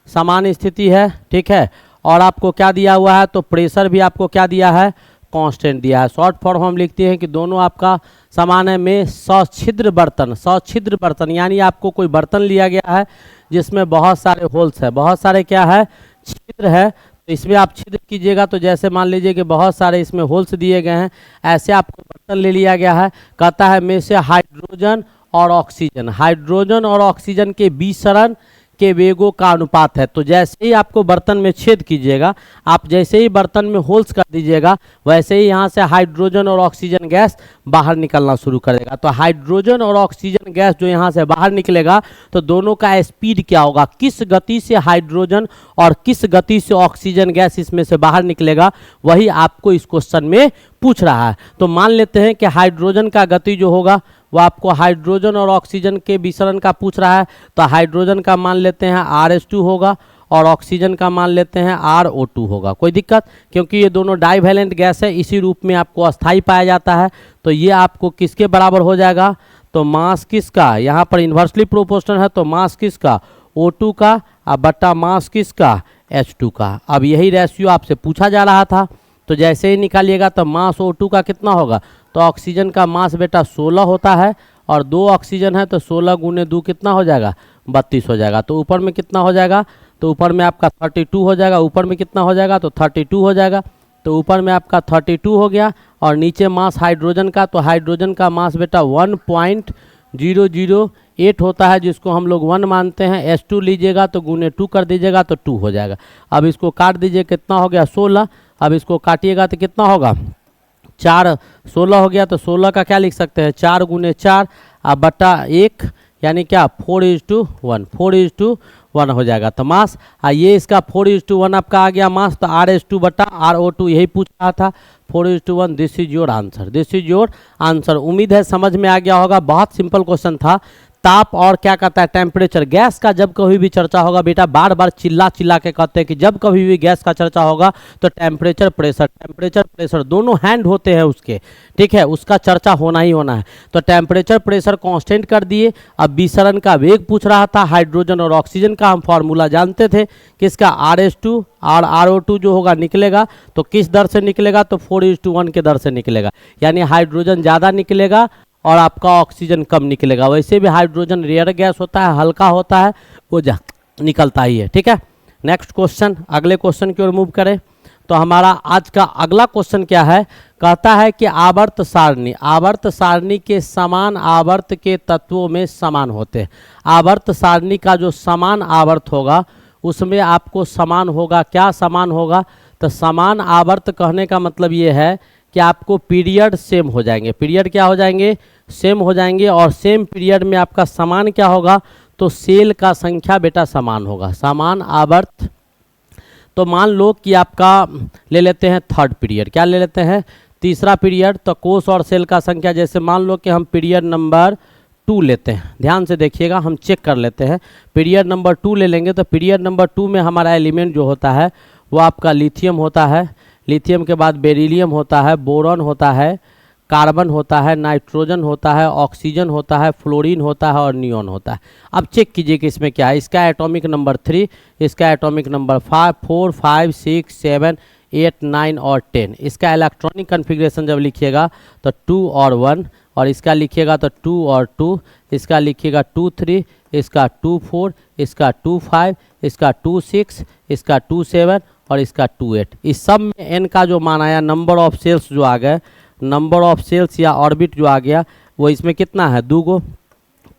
समान स्थिति है, ठीक है, और आपको क्या दिया हुआ है, तो प्रेशर भी आपको क्या दिया है, कांस्टेंट दिया है। शॉर्ट फॉर्म हम लिखते हैं कि दोनों आपका समान है। में सछिद्र बर्तन, सछिद्र बर्तन यानी आपको कोई बर्तन लिया गया है जिसमें बहुत सारे होल्स है, बहुत सारे क्या है, छिद्र है, तो इसमें आप छिद्र कीजिएगा। तो जैसे मान लीजिए कि बहुत सारे इसमें होल्स दिए गए हैं, ऐसे आपको बर्तन ले लिया गया है। कहता है में से हाइड्रोजन और ऑक्सीजन, हाइड्रोजन और ऑक्सीजन के विसरण के वेगों का अनुपात है। तो जैसे ही आपको बर्तन में छेद कीजिएगा, आप जैसे ही बर्तन में होल्स कर दीजिएगा, वैसे ही यहाँ से हाइड्रोजन और ऑक्सीजन गैस बाहर निकलना शुरू करेगा। तो हाइड्रोजन और ऑक्सीजन गैस जो यहाँ से बाहर निकलेगा, तो दोनों का स्पीड क्या होगा, किस गति से हाइड्रोजन और किस गति से ऑक्सीजन गैस इसमें से बाहर निकलेगा, वही आपको इस क्वेश्चन में पूछ रहा है। तो मान लेते हैं कि हाइड्रोजन का गति जो होगा वो आपको हाइड्रोजन और ऑक्सीजन के विसरण का पूछ रहा है। तो हाइड्रोजन का मान लेते हैं RH2 होगा, और ऑक्सीजन का मान लेते हैं RO2 होगा। कोई दिक्कत, क्योंकि ये दोनों डाइवैलेंट गैस है, इसी रूप में आपको अस्थाई पाया जाता है। तो ये आपको किसके बराबर हो जाएगा, तो मास किसका, यहाँ पर इन्वर्सली प्रोपोर्शनल है तो मास किसका O2 का बट्टा मास किसका H2 का। अब यही रेशियो आपसे पूछा जा रहा था, तो जैसे ही निकालिएगा तो मास O2 का कितना होगा, तो ऑक्सीजन का मास बेटा 16 होता है और 2 ऑक्सीजन है तो 16 गुने 2 कितना हो जाएगा, 32 हो जाएगा। तो ऊपर में कितना हो जाएगा, तो ऊपर में आपका 32 हो जाएगा, ऊपर में कितना हो जाएगा, तो 32 हो जाएगा। तो ऊपर में आपका 32 हो गया और नीचे मास हाइड्रोजन का, तो हाइड्रोजन का मास बेटा 1.008 होता है, जिसको हम लोग 1 मानते हैं। H2 लीजिएगा तो गुने 2 कर दीजिएगा तो 2 हो जाएगा। अब इसको काट दीजिए, कितना हो गया 16। अब इसको काटिएगा तो कितना होगा 4, 16 हो गया। तो 16 का क्या लिख सकते हैं, 4 गुने 4 बटा 1 यानी क्या 4:1, 4:1 हो जाएगा। तो मास ये इसका 4:1 आपका आ गया मास, तो RH2 बटा RO2 यही पूछ रहा था 4:1। This is your answer, this is your answer. उम्मीद है समझ में आ गया होगा, बहुत सिंपल क्वेश्चन था। ताप और क्या कहता है टेम्परेचर, गैस का जब कभी भी चर्चा होगा बेटा, बार बार चिल्ला चिल्ला के कहते हैं कि जब कभी भी गैस का चर्चा होगा तो टेम्परेचर प्रेशर दोनों हैंड होते हैं उसके, ठीक है, उसका चर्चा होना ही होना है। तो टेम्परेचर प्रेशर कांस्टेंट कर दिए। अब विसरण का वेग पूछ रहा था, हाइड्रोजन और ऑक्सीजन का हम फॉर्मूला जानते थे किसका, RH2 और RO2 जो होगा निकलेगा तो किस दर से निकलेगा, तो 4:1 के दर से निकलेगा, यानी हाइड्रोजन ज़्यादा निकलेगा और आपका ऑक्सीजन कम निकलेगा। वैसे भी हाइड्रोजन रेयर गैस होता है, हल्का होता है, वो निकलता ही है, ठीक है। नेक्स्ट क्वेश्चन, अगले क्वेश्चन की ओर मूव करें। तो हमारा आज का अगला क्वेश्चन क्या है, कहता है कि आवर्त सारणी के समान आवर्त के तत्वों में समान होते हैं। आवर्त सारणी का जो समान आवर्त होगा उसमें आपको समान होगा, क्या समान होगा, तो समान आवर्त कहने का मतलब ये है कि आपको पीरियड सेम हो जाएंगे, पीरियड क्या हो जाएंगे, सेम हो जाएंगे। और सेम पीरियड में आपका समान क्या होगा, तो सेल का संख्या बेटा समान होगा, समान आवर्त। तो मान लो कि आपका ले लेते हैं थर्ड पीरियड, क्या ले लेते हैं, तीसरा पीरियड। तो कोष और सेल का संख्या, जैसे मान लो कि हम पीरियड नंबर 2 लेते हैं, ध्यान से देखिएगा, हम चेक कर लेते हैं। पीरियड नंबर 2 ले लेंगे तो पीरियड नंबर 2 में हमारा एलिमेंट जो होता है वो आपका लिथियम होता है, लिथियम के बाद बेरिलियम होता है, बोरॉन होता है, कार्बन होता है, नाइट्रोजन होता है, ऑक्सीजन होता है, फ्लोरीन होता है और नियॉन होता है। अब चेक कीजिए कि इसमें क्या है, इसका एटॉमिक नंबर 3, इसका एटॉमिक नंबर 4, 5, 6, 7, 8, 9 और 10। इसका इलेक्ट्रॉनिक कन्फिग्रेशन जब लिखिएगा तो 2 और 1, और इसका लिखिएगा तो 2 और 2, इसका लिखिएगा 2, 3, इसका 2, 4, इसका 2, 5, इसका 2, 6, इसका 2, 7 और इसका 2, 8। इस सब में n का जो मान आया, नंबर ऑफ सेल्स जो आ गए, नंबर ऑफ सेल्स या ऑर्बिट जो आ गया, वो इसमें कितना है 2 गो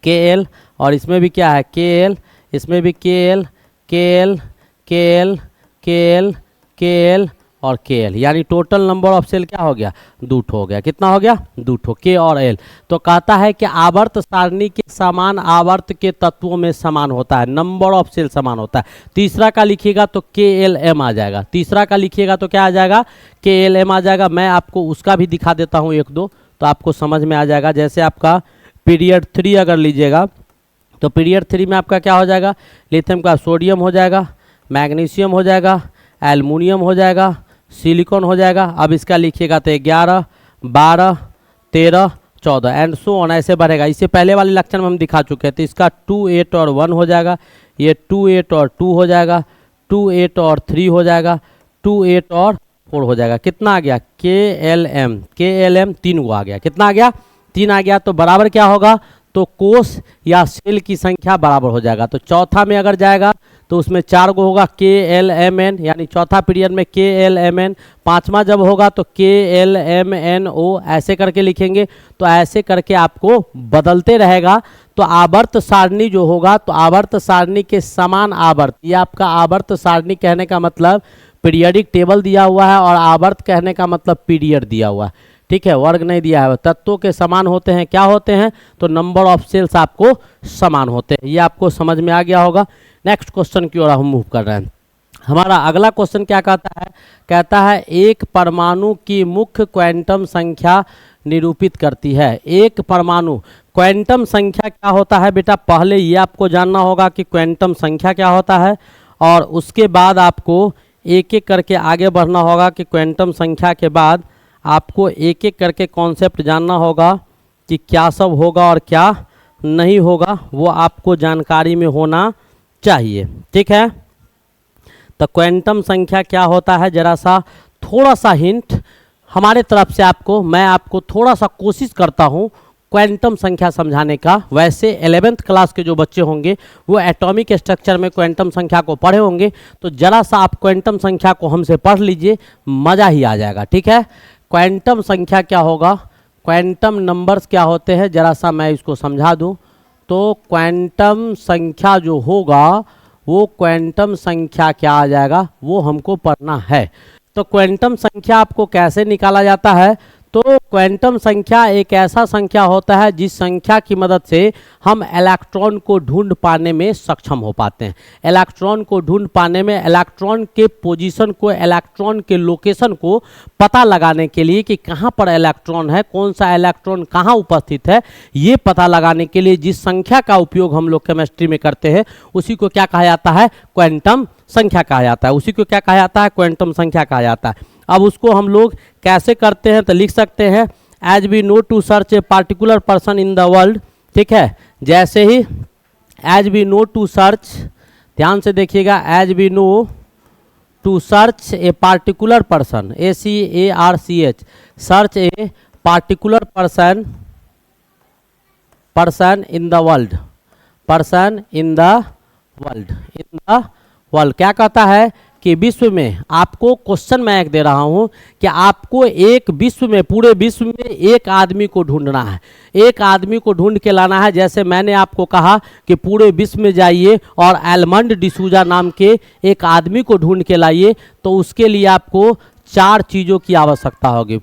Kl, और इसमें भी क्या है Kl, इसमें भी Kl, Kl, Kl, Kl, Kl और Kl, यानी टोटल नंबर ऑफ सेल क्या हो गया, 2 हो गया। कितना हो गया, 2 K और L। तो कहता है कि आवर्त सारणी के समान आवर्त के तत्वों में समान होता है, नंबर ऑफ सेल समान होता है। तीसरा का लिखिएगा तो KLM आ जाएगा, तीसरा का लिखिएगा तो क्या आ जाएगा, KLM आ जाएगा। मैं आपको उसका भी दिखा देता हूँ 1-2, तो आपको समझ में आ जाएगा। जैसे आपका पीरियड 3 अगर लीजिएगा तो पीरियड 3 में आपका क्या हो जाएगा, लिथियम का सोडियम हो जाएगा, मैग्नीशियम हो जाएगा, एल्युमिनियम हो जाएगा, सिलिकॉन हो जाएगा। अब इसका लिखिएगा तो 11, 12, 13, 14 एंड सो ऑन, ऐसे बढ़ेगा। इससे पहले वाले लेक्चर में हम दिखा चुके हैं। तो इसका 2, 8 और 1 हो जाएगा, ये 2, 8 और 2 हो जाएगा, 2, 8 और 3 हो जाएगा, 2, 8 और 4 हो जाएगा। कितना आ गया, KLM 3 को आ गया। कितना आ गया, 3 आ गया। तो बराबर क्या होगा, तो कोष या सेल की संख्या बराबर हो जाएगा। तो चौथा में अगर जाएगा तो उसमें 4 गो होगा KLMN, यानी चौथा पीरियड में KLMN। पांचवा जब होगा तो KLMNO, ऐसे करके लिखेंगे। तो ऐसे करके आपको बदलते रहेगा। तो आवर्त सारणी जो होगा, तो आवर्त सारणी के समान आवर्त, ये आपका आवर्त सारणी कहने का मतलब पीरियडिक टेबल दिया हुआ है, और आवर्त कहने का मतलब पीरियड दिया हुआ है, ठीक है, वर्ग नहीं दिया है। तत्वों के समान होते हैं, क्या होते हैं, तो नंबर ऑफ सेल्स आपको समान होते हैं। ये आपको समझ में आ गया होगा। नेक्स्ट क्वेश्चन की ओर हम मूव कर रहे हैं। हमारा अगला क्वेश्चन क्या कहता है, कहता है एक परमाणु की मुख्य क्वांटम संख्या निरूपित करती है। एक परमाणु, क्वांटम संख्या क्या होता है बेटा, पहले ये आपको जानना होगा कि क्वांटम संख्या क्या होता है, और उसके बाद आपको एक एक करके आगे बढ़ना होगा कि क्वांटम संख्या के बाद आपको एक एक करके कॉन्सेप्ट जानना होगा कि क्या सब होगा और क्या नहीं होगा, वो आपको जानकारी में होना चाहिए। ठीक है, तो क्वांटम संख्या क्या होता है, जरा सा थोड़ा सा हिंट हमारे तरफ से आपको, मैं आपको थोड़ा सा कोशिश करता हूँ क्वांटम संख्या समझाने का। वैसे 11th क्लास के जो बच्चे होंगे वो एटॉमिक स्ट्रक्चर में क्वांटम संख्या को पढ़े होंगे, तो जरा सा आप क्वांटम संख्या को हमसे पढ़ लीजिए, मज़ा ही आ जाएगा। ठीक है, क्वांटम संख्या क्या होगा, क्वांटम नंबर्स क्या होते हैं, जरा सा मैं इसको समझा दूं। तो क्वांटम संख्या जो होगा वो क्वांटम संख्या क्या आ जाएगा, वो हमको पढ़ना है। तो क्वांटम संख्या आपको कैसे निकाला जाता है, तो क्वांटम संख्या एक ऐसा संख्या होता है जिस संख्या की मदद से हम इलेक्ट्रॉन को ढूंढ पाने में सक्षम हो पाते हैं। इलेक्ट्रॉन को ढूंढ पाने में इलेक्ट्रॉन के पोजीशन को, इलेक्ट्रॉन के लोकेशन को पता लगाने के लिए कि कहाँ पर इलेक्ट्रॉन है, कौन सा इलेक्ट्रॉन कहाँ उपस्थित है, ये पता लगाने के लिए जिस संख्या का उपयोग हम लोग केमिस्ट्री में करते हैं उसी को क्या कहा जाता है, क्वांटम संख्या कहा जाता है। उसी को क्या कहा जाता है, क्वांटम संख्या कहा जाता है। अब उसको हम लोग कैसे करते हैं, तो लिख सकते हैं as we know to search a particular person in the world. ठीक है, जैसे ही as we know to search, ध्यान से देखिएगा, as we know to search a particular person, SEARCH, search a particular person in the world, person in the world क्या कहता है कि विश्व में, आपको क्वेश्चन मैं एक दे रहा हूं कि आपको एक विश्व में, पूरे विश्व में एक आदमी को ढूंढना है, एक आदमी को ढूंढ के लाना है। जैसे मैंने आपको कहा कि पूरे विश्व में जाइए और एलमंड डिसूजा नाम के एक आदमी को ढूंढ के लाइए, तो उसके लिए आपको 4 चीज़ों की आवश्यकता होगी।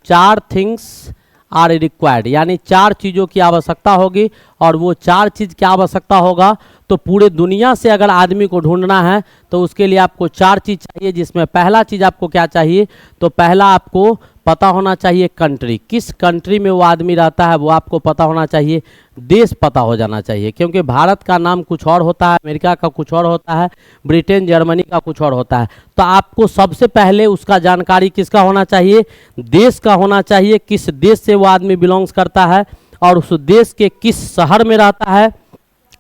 4 थिंग्स आर रिक्वायर्ड, यानी 4 चीज़ों की आवश्यकता होगी। और वो 4 चीज़ क्या आवश्यकता होगा, तो पूरे दुनिया से अगर आदमी को ढूंढना है तो उसके लिए आपको 4 चीज़ चाहिए, जिसमें पहला चीज़ आपको क्या चाहिए, तो पहला आपको पता होना चाहिए कंट्री, किस कंट्री में वो आदमी रहता है वो आपको पता होना चाहिए। देश पता हो जाना चाहिए, क्योंकि भारत का नाम कुछ और होता है, अमेरिका का कुछ और होता है, ब्रिटेन जर्मनी का कुछ और होता है। तो आपको सबसे पहले उसका जानकारी किसका होना चाहिए, देश का होना चाहिए, किस देश से वो आदमी बिलोंग्स करता है और उस देश के किस शहर में रहता है।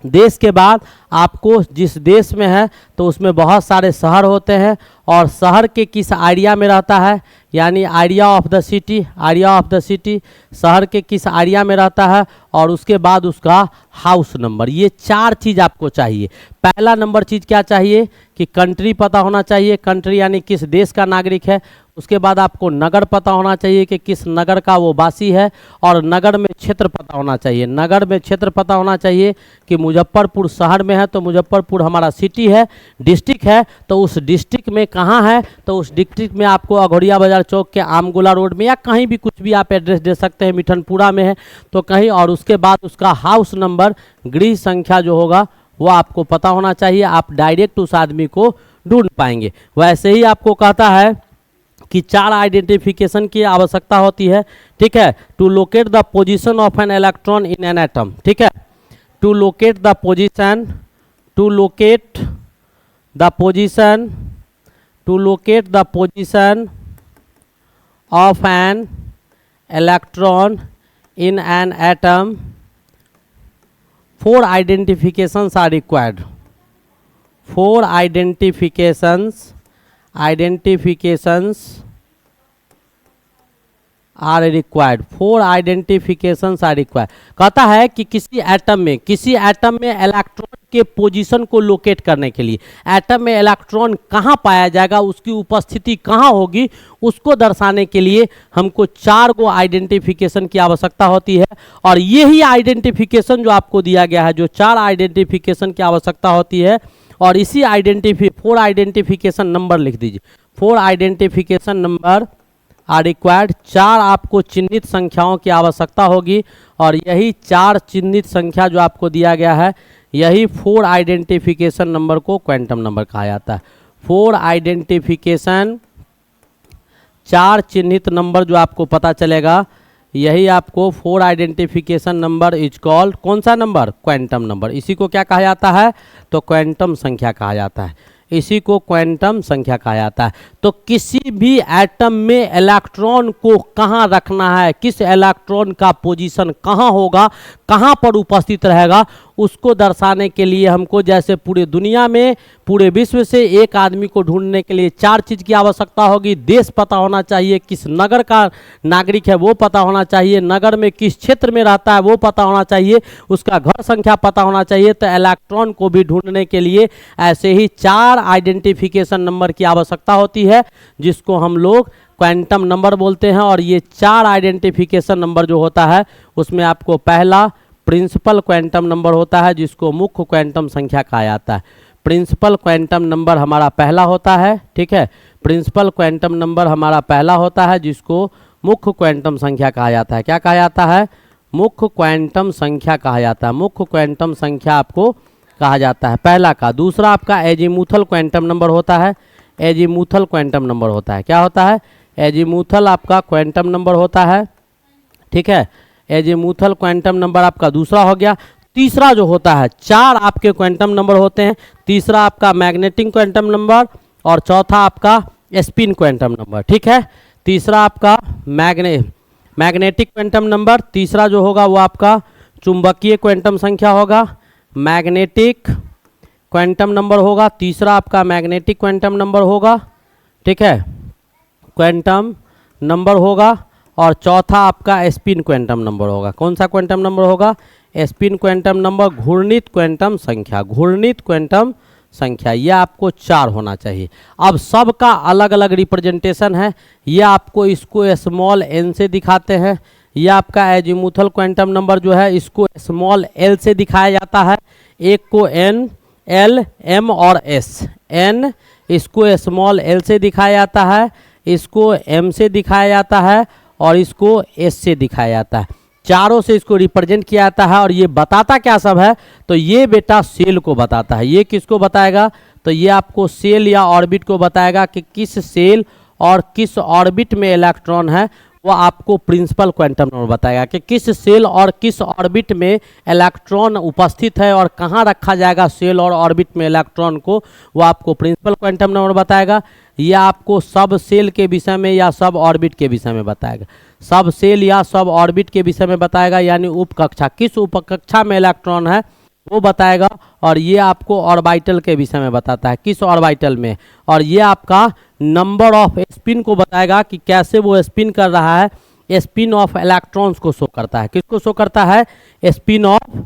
देश के बाद आपको जिस देश में है तो उसमें बहुत सारे शहर होते हैं और शहर के किस एरिया में रहता है, यानी एरिया ऑफ द सिटी, शहर के किस एरिया में रहता है, और उसके बाद उसका हाउस नंबर। ये 4 चीज़ आपको चाहिए। पहला नंबर चीज़ क्या चाहिए कि कंट्री पता होना चाहिए, कंट्री यानी किस देश का नागरिक है। उसके बाद आपको नगर पता होना चाहिए कि किस नगर का वो वासी है, और नगर में क्षेत्र पता होना चाहिए। नगर में क्षेत्र पता होना चाहिए कि मुजफ्फरपुर शहर में है तो मुजफ्फरपुर हमारा सिटी है। डिस्ट्रिक्ट है तो उस डिस्ट्रिक्ट में कहाँ है, तो उस डिस्ट्रिक्ट में आपको अघोरिया बाजार चौक के आमगोला रोड में, या कहीं भी कुछ भी आप एड्रेस दे सकते हैं, मिठनपुरा में है तो कहीं। और उसके बाद उसका हाउस नंबर, गृह संख्या जो होगा वो आपको पता होना चाहिए। आप डायरेक्ट उस आदमी को ढूंढ पाएंगे। वैसे ही आपको कहता है कि 4 आइडेंटिफिकेशन की आवश्यकता होती है। ठीक है, to locate the position of an electron in an atom. ठीक है, to locate the position of an electron in an atom, 4 identifications are required. 4 identifications are required. 4 identifications are required. कहता है कि किसी एटम में इलेक्ट्रॉन के position को locate करने के लिए, एटम में इलेक्ट्रॉन कहाँ पाया जाएगा, उसकी उपस्थिति कहाँ होगी, उसको दर्शाने के लिए हमको 4 गो आइडेंटिफिकेशन की आवश्यकता होती है। और यही आइडेंटिफिकेशन जो आपको दिया गया है, जो 4 आइडेंटिफिकेशन की आवश्यकता होती है, और इसी 4 आइडेंटिफिकेशन नंबर लिख दीजिए। 4 आइडेंटिफिकेशन नंबर आर रिक्वायर्ड। 4 आपको चिन्हित संख्याओं की आवश्यकता होगी, और यही 4 चिन्हित संख्या जो आपको दिया गया है, यही 4 आइडेंटिफिकेशन नंबर को क्वांटम नंबर कहा जाता है। 4 आइडेंटिफिकेशन, 4 चिन्हित नंबर जो आपको पता चलेगा, यही आपको 4 आइडेंटिफिकेशन नंबर इज कॉल्ड, कौन सा नंबर, क्वांटम नंबर। इसी को क्या कहा जाता है, तो क्वांटम संख्या कहा जाता है, इसी को क्वांटम संख्या कहा जाता है। तो किसी भी एटम में इलेक्ट्रॉन को कहाँ रखना है, किस इलेक्ट्रॉन का पोजीशन कहाँ होगा, कहाँ पर उपस्थित रहेगा, उसको दर्शाने के लिए हमको, जैसे पूरे दुनिया में, पूरे विश्व से एक आदमी को ढूंढने के लिए 4 चीज़ की आवश्यकता होगी। देश पता होना चाहिए, किस नगर का नागरिक है वो पता होना चाहिए, नगर में किस क्षेत्र में रहता है वो पता होना चाहिए, उसका घर संख्या पता होना चाहिए। तो इलेक्ट्रॉन को भी ढूंढने के लिए ऐसे ही 4 आइडेंटिफिकेशन नंबर की आवश्यकता होती है, जिसको हम लोग क्वांटम नंबर बोलते हैं। और ये 4 आइडेंटिफिकेशन नंबर जो होता है, उसमें आपको पहला प्रिंसिपल क्वांटम नंबर होता है, जिसको मुख्य क्वांटम संख्या कहा जाता है। प्रिंसिपल क्वांटम नंबर हमारा पहला होता है, ठीक है, प्रिंसिपल क्वांटम नंबर हमारा पहला होता है, जिसको मुख्य क्वांटम संख्या कहा जाता है। क्या कहा जाता है, मुख्य क्वांटम संख्या कहा जाता है, मुख्य क्वांटम संख्या आपको कहा जाता है पहला का। दूसरा आपका एजीमुथल क्वांटम नंबर होता है, एजीमुथल क्वांटम नंबर होता है। क्या होता है, एजीमुथल आपका क्वांटम नंबर होता है, ठीक है, एजीमुथल क्वांटम नंबर आपका दूसरा हो गया। तीसरा जो होता है, 4 आपके क्वांटम नंबर होते हैं, तीसरा आपका मैग्नेटिक क्वांटम नंबर और चौथा आपका स्पिन क्वांटम नंबर, ठीक है। तीसरा आपका मैग्नेटिक क्वांटम नंबर, तीसरा जो होगा वो आपका चुंबकीय क्वांटम संख्या होगा, मैग्नेटिक क्वांटम नंबर होगा, तीसरा आपका मैग्नेटिक क्वांटम नंबर होगा, ठीक है, क्वांटम नंबर होगा, और चौथा आपका स्पिन क्वांटम नंबर होगा। कौन सा क्वांटम नंबर होगा, स्पिन क्वांटम नंबर, घूर्णित क्वांटम संख्या, घूर्णित क्वांटम संख्या, ये आपको 4 होना चाहिए। अब सबका अलग अलग रिप्रेजेंटेशन है, ये आपको इसको स्मॉल n से दिखाते हैं, ये आपका एजीमुथल क्वांटम नंबर जो है इसको स्मॉल l से दिखाया जाता है, एक को n, l, m और s, n इसको स्मॉल l से दिखाया जाता है, इसको m से दिखाया जाता है और इसको s से दिखाया जाता है। चारों से इसको रिप्रेजेंट किया जाता है। और ये बताता क्या सब है, तो ये बेटा सेल को बताता है। ये किसको बताएगा, तो ये आपको सेल या ऑर्बिट को बताएगा कि किस सेल और किस ऑर्बिट में इलेक्ट्रॉन है, वो आपको प्रिंसिपल क्वांटम नंबर बताएगा कि किस सेल और किस ऑर्बिट में इलेक्ट्रॉन उपस्थित है और कहाँ रखा जाएगा सेल और ऑर्बिट में इलेक्ट्रॉन को, वो आपको प्रिंसिपल क्वांटम नंबर बताएगा। यह आपको सब सेल के विषय में या सब ऑर्बिट के विषय में बताएगा, सब सेल या सब ऑर्बिट के विषय में बताएगा, यानी उपकक्षा, किस उपकक्षा में इलेक्ट्रॉन है वो बताएगा। और ये आपको ऑर्बिटल के विषय में बताता है, किस ऑर्बिटल में, और ये आपका नंबर ऑफ स्पिन को बताएगा कि कैसे वो स्पिन कर रहा है, स्पिन ऑफ इलेक्ट्रॉन्स को शो करता है। किसको शो करता है, स्पिन ऑफ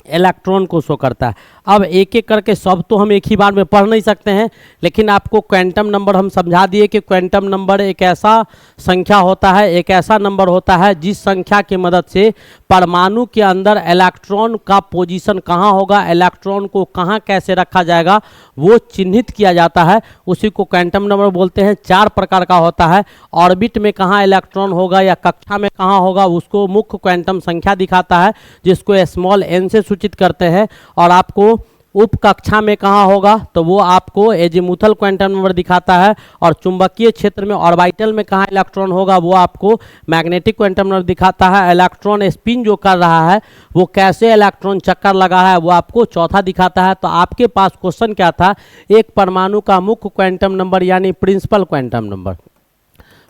इलेक्ट्रॉन को शो करता है। अब एक एक करके सब तो हम एक ही बार में पढ़ नहीं सकते हैं, लेकिन आपको क्वांटम नंबर हम समझा दिए कि क्वांटम नंबर एक ऐसा संख्या होता है, एक ऐसा नंबर होता है जिस संख्या की मदद से परमाणु के अंदर इलेक्ट्रॉन का पोजीशन कहाँ होगा, इलेक्ट्रॉन को कहाँ कैसे रखा जाएगा वो चिन्हित किया जाता है, उसी को क्वांटम नंबर बोलते हैं। 4 प्रकार का होता है, ऑर्बिट में कहाँ इलेक्ट्रॉन होगा या कक्षा में कहाँ होगा उसको मुख्य क्वांटम संख्या दिखाता है, जिसको स्मॉल n से सूचित करते हैं। और आपको उप कक्षा में कहाँ होगा तो वो आपको एजीमुथल क्वांटम नंबर दिखाता है, और चुंबकीय क्षेत्र में ऑर्बिटल में कहाँ इलेक्ट्रॉन होगा वो आपको मैग्नेटिक क्वांटम नंबर दिखाता है। इलेक्ट्रॉन स्पिन जो कर रहा है वो कैसे इलेक्ट्रॉन चक्कर लगा है वो आपको चौथा दिखाता है। तो आपके पास क्वेश्चन क्या था, एक परमाणु का मुख्य क्वांटम नंबर यानी प्रिंसिपल क्वांटम नंबर,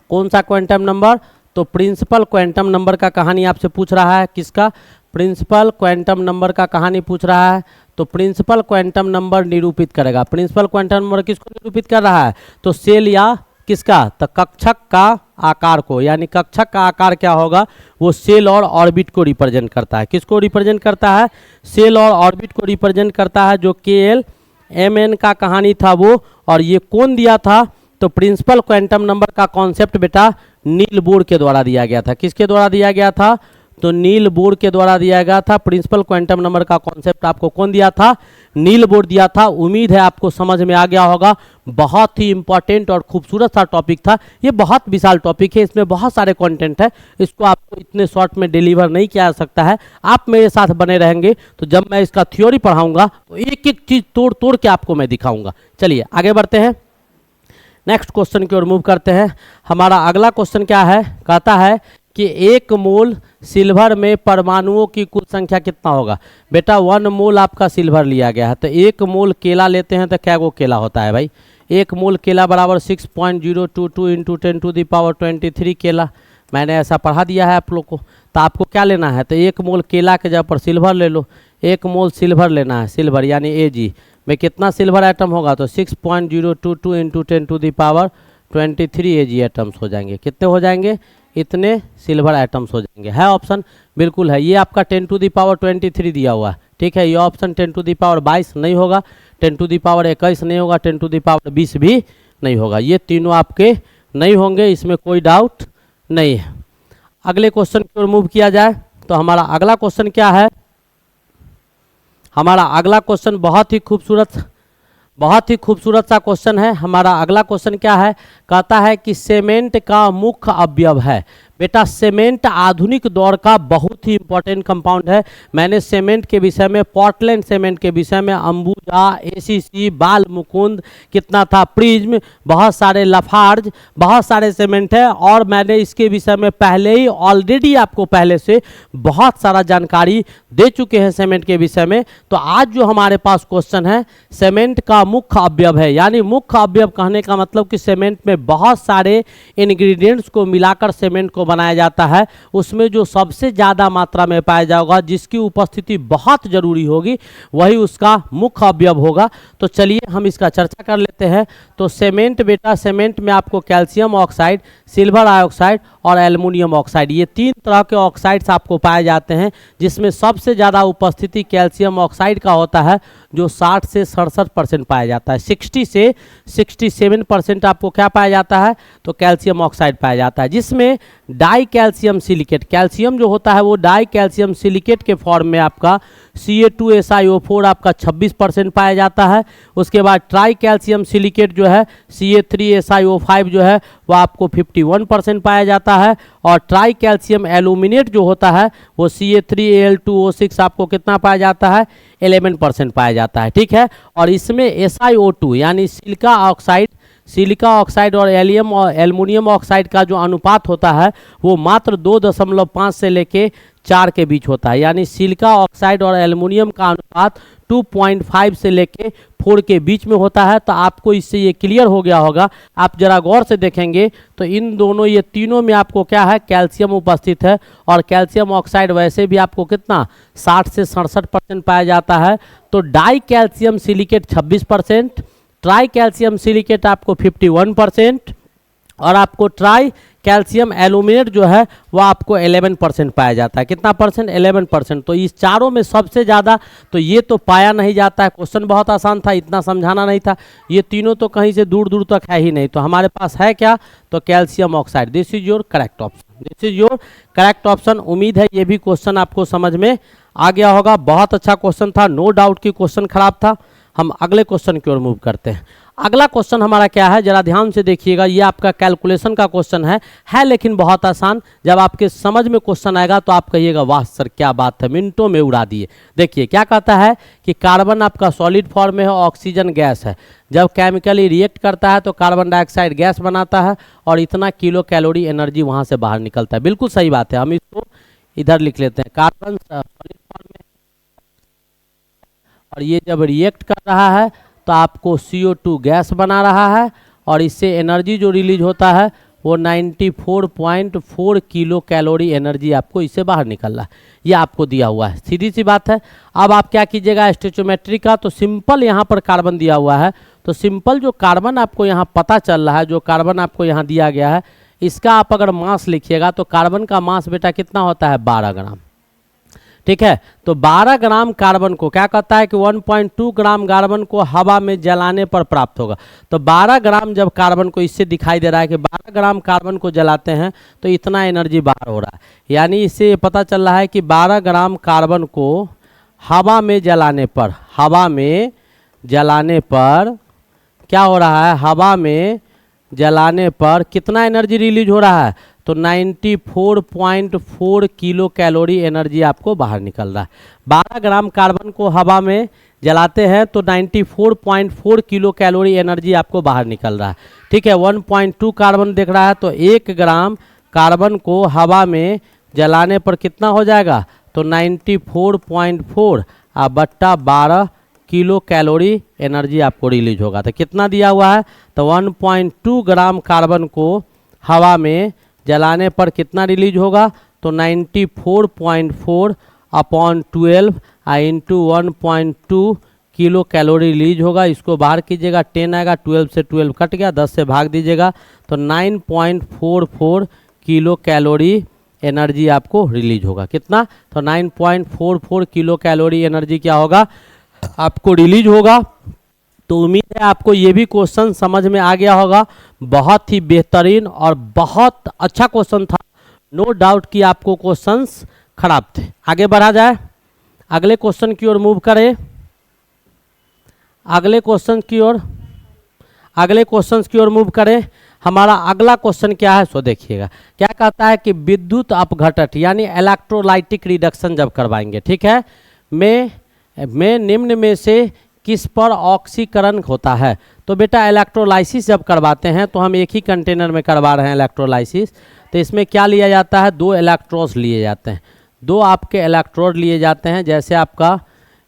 कौन सा क्वांटम नंबर, तो प्रिंसिपल क्वांटम नंबर का कहानी आपसे पूछ रहा है। किसका, प्रिंसिपल क्वांटम नंबर का कहानी पूछ रहा है। तो प्रिंसिपल क्वांटम नंबर निरूपित करेगा, प्रिंसिपल क्वांटम नंबर किसको निरूपित कर रहा है, तो सेल या किसका, तो कक्षक का आकार को, यानी कक्षक का आकार क्या होगा वो सेल और ऑर्बिट को रिप्रेजेंट करता है। किसको रिप्रेजेंट करता है, सेल और ऑर्बिट को रिप्रेजेंट करता है, जो KLMN का कहानी था वो। और ये कौन दिया था, तो प्रिंसिपल क्वांटम नंबर का कॉन्सेप्ट बेटा नील बोर के द्वारा दिया गया था। किसके द्वारा दिया गया था, तो नील बोर के द्वारा दिया गया था। प्रिंसिपल क्वांटम नंबर का कॉन्सेप्ट आपको कौन दिया था, नील बोर दिया था। उम्मीद है आपको समझ में आ गया होगा। बहुत ही इंपॉर्टेंट और खूबसूरत सा टॉपिक था, ये बहुत विशाल टॉपिक है, इसमें बहुत सारे कंटेंट है, इसको आपको इतने शॉर्ट में डिलीवर नहीं किया जा सकता है। आप मेरे साथ बने रहेंगे तो जब मैं इसका थ्योरी पढ़ाऊंगा तो एक एक चीज़ तोड़ तोड़ के आपको मैं दिखाऊंगा। चलिए आगे बढ़ते हैं, नेक्स्ट क्वेश्चन की ओर मूव करते हैं। हमारा अगला क्वेश्चन क्या है, कहता है कि 1 मोल सिल्वर में परमाणुओं की कुल संख्या कितना होगा। बेटा 1 मोल आपका सिल्वर लिया गया है, तो 1 मोल केला लेते हैं तो क्या गो केला होता है भाई। 1 मोल केला बराबर 6.022 इंटू 10⁻23 केला। मैंने ऐसा पढ़ा दिया है आप लोग को। तो आपको क्या लेना है, तो 1 मोल केला के जगह पर सिल्वर ले लो। 1 मोल सिल्वर लेना है, सिल्वर यानी Ag में कितना सिल्वर आइटम होगा, तो 6.022 इंटू 10⁻23 Ag आइटम्स हो जाएंगे। कितने हो जाएंगे, इतने सिल्वर आइटम्स हो जाएंगे। है ऑप्शन, बिल्कुल है। ये आपका 10⁻23 दिया हुआ है, ठीक है। ये ऑप्शन 10⁻22 नहीं होगा, 10⁻21 नहीं होगा, 10⁻20 भी नहीं होगा। ये तीनों आपके नहीं होंगे, इसमें कोई डाउट नहीं है। अगले क्वेश्चन की ओर मूव किया जाए तो हमारा अगला क्वेश्चन क्या है। हमारा अगला क्वेश्चन बहुत ही खूबसूरत सा क्वेश्चन है। हमारा अगला क्वेश्चन क्या है, कहता है कि सीमेंट का मुख्य अवयव है। बेटा सीमेंट आधुनिक दौर का बहुत ही इंपॉर्टेंट कंपाउंड है। मैंने सीमेंट के विषय में, पोर्टलैंड सीमेंट के विषय में अंबुजा, ACC, बाल मुकुंद कितना था, प्रिज्म, बहुत सारे लफार्ज, बहुत सारे सीमेंट है। और मैंने इसके विषय में पहले ही ऑलरेडी आपको पहले से बहुत सारा जानकारी दे चुके हैं सीमेंट के विषय में। तो आज जो हमारे पास क्वेश्चन है, सीमेंट का मुख्य अवयव है, यानी मुख्य अवयव कहने का मतलब कि सीमेंट में बहुत सारे इंग्रेडिएंट्स को मिलाकर सीमेंट को बनाया जाता है। उसमें जो सबसे ज़्यादा मात्रा में पाया जाएगा, जिसकी उपस्थिति बहुत जरूरी होगी, वही उसका मुख्य अवयव होगा। तो चलिए हम इसका चर्चा कर लेते हैं। तो सीमेंट, बेटा सीमेंट में आपको कैल्शियम ऑक्साइड, सिल्वर ऑक्साइड और एल्युमिनियम ऑक्साइड, ये 3 तरह के ऑक्साइड्स आपको पाए जाते हैं, जिसमें सबसे ज़्यादा उपस्थिति कैल्शियम ऑक्साइड का होता है, जो 60 से 67% पाया जाता है। 60 से 67% आपको क्या पाया जाता है, तो कैल्शियम ऑक्साइड पाया जाता है। जिसमें डाई कैल्शियम सिलिकेट, कैल्शियम जो होता है वो डाई कैल्शियम सिलिकेट के फॉर्म में आपका Ca2SiO4 आपका 26% पाया जाता है। उसके बाद ट्राई कैल्शियम सिलिकेट जो है Ca3SiO5 जो है वो आपको 51% पाया जाता है। और ट्राई कैल्शियम एल्यूमिनेट जो होता है वो Ca3Al2O6 आपको कितना पाया जाता है, 11% पाया जाता है, ठीक है। और इसमें SiO2 यानी सिलिका ऑक्साइड और एल्युमिनियम ऑक्साइड का जो अनुपात होता है वो मात्र 2.5 से लेके 4 के बीच होता है। यानी सिलिका ऑक्साइड और एल्युमिनियम का अनुपात 2.5 से लेके 4 के बीच में होता है। तो आपको इससे ये क्लियर हो गया होगा। आप जरा गौर से देखेंगे तो इन दोनों, ये तीनों में आपको क्या है, कैल्शियम उपस्थित है। और कैल्शियम ऑक्साइड वैसे भी आपको कितना 60 से 67% पाया जाता है। तो die calcium silicate 26%, try calcium silicate आपको 51% और आपको ट्राई कैल्शियम एल्यूमिनेट जो है वो आपको 11% पाया जाता है। कितना परसेंट, 11%। तो इस चारों में सबसे ज़्यादा तो ये तो पाया नहीं जाता है। क्वेश्चन बहुत आसान था, इतना समझाना नहीं था। ये तीनों तो कहीं से दूर दूर तक है ही नहीं। तो हमारे पास है क्या, तो calcium oxide. This is your correct option, this is your correct option. उम्मीद है ये भी क्वेश्चन आपको समझ में आ गया होगा। बहुत अच्छा क्वेश्चन था, नो डाउट कि क्वेश्चन खराब था। हम अगले क्वेश्चन की ओर मूव करते हैं। अगला क्वेश्चन हमारा क्या है, जरा ध्यान से देखिएगा। ये आपका कैलकुलेशन का क्वेश्चन है लेकिन बहुत आसान। जब आपके समझ में क्वेश्चन आएगा तो आप कहिएगा वाह सर क्या बात है, मिनटों में उड़ा दिए। देखिए क्या कहता है कि कार्बन आपका सॉलिड फॉर्म में है, ऑक्सीजन गैस है। जब केमिकली रिएक्ट करता है तो कार्बन डाइऑक्साइड गैस बनाता है और इतना किलो कैलोरी एनर्जी वहाँ से बाहर निकलता है। बिल्कुल सही बात है, हम इसको इधर लिख लेते हैं। कार्बन सॉलिड फॉर्म में और ये जब रिएक्ट कर रहा है तो आपको CO2 गैस बना रहा है और इससे एनर्जी जो रिलीज होता है वो 94.4 किलो कैलोरी एनर्जी आपको इससे बाहर निकल रहा है। ये आपको दिया हुआ है, सीधी सी बात है। अब आप क्या कीजिएगा स्टोइचियोमेट्री का, तो सिंपल यहाँ पर कार्बन दिया हुआ है, तो सिंपल जो कार्बन आपको यहाँ पता चल रहा है, जो कार्बन आपको यहाँ दिया गया है, इसका आप अगर मास लिखिएगा तो कार्बन का मास बेटा कितना होता है, 12 ग्राम। ठीक है, तो 12 ग्राम कार्बन को क्या कहता है कि 1.2 ग्राम कार्बन को हवा में जलाने पर प्राप्त होगा। तो 12 ग्राम जब कार्बन को, इससे दिखाई दे रहा है कि 12 ग्राम कार्बन को जलाते हैं तो इतना एनर्जी बाहर हो रहा है। यानी इससे ये पता चल रहा है कि 12 ग्राम कार्बन को हवा में जलाने पर, हवा में जलाने पर क्या हो रहा है, हवा में जलाने पर कितना एनर्जी रिलीज हो रहा है, तो 94.4 किलो कैलोरी एनर्जी आपको बाहर निकल रहा है। 12 ग्राम कार्बन को हवा में जलाते हैं तो 94.4 किलो कैलोरी एनर्जी आपको बाहर निकल रहा है। ठीक है, 1.2 कार्बन देख रहा है तो 1 ग्राम कार्बन को हवा में जलाने पर कितना हो जाएगा, तो 94.4 बट्टा 12 किलो कैलोरी एनर्जी आपको रिलीज होगा। तो कितना दिया हुआ है, तो 1.2 ग्राम कार्बन को हवा में जलाने पर कितना रिलीज होगा, तो 94.4 upon 12 into 1.2 kilo calorie release होगा। इसको बाहर कीजिएगा, 10 आएगा, 12 से 12 कट गया, 10 से भाग दीजिएगा, तो 9.44 किलो कैलोरी एनर्जी आपको रिलीज होगा। कितना, तो 9.44 किलो कैलोरी एनर्जी क्या होगा, आपको रिलीज होगा। तो उम्मीद है आपको ये भी क्वेश्चन समझ में आ गया होगा। बहुत ही बेहतरीन और बहुत अच्छा क्वेश्चन था, नो डाउट कि आपको क्वेश्चंस खराब थे। आगे बढ़ा जाए, अगले क्वेश्चन की ओर मूव करें, अगले क्वेश्चन की ओर मूव करें। हमारा अगला क्वेश्चन क्या है, सो देखिएगा। क्या कहता है कि विद्युत अपघटन यानी इलेक्ट्रोलाइटिक रिडक्शन जब करवाएंगे, ठीक है, में निम्न में से किस पर ऑक्सीकरण होता है। तो बेटा इलेक्ट्रोलाइसिस जब करवाते हैं तो हम एक ही कंटेनर में करवा रहे हैं इलेक्ट्रोलाइसिस। तो इसमें क्या लिया जाता है, 2 इलेक्ट्रोड्स लिए जाते हैं, 2 आपके इलेक्ट्रोड लिए जाते हैं। जैसे आपका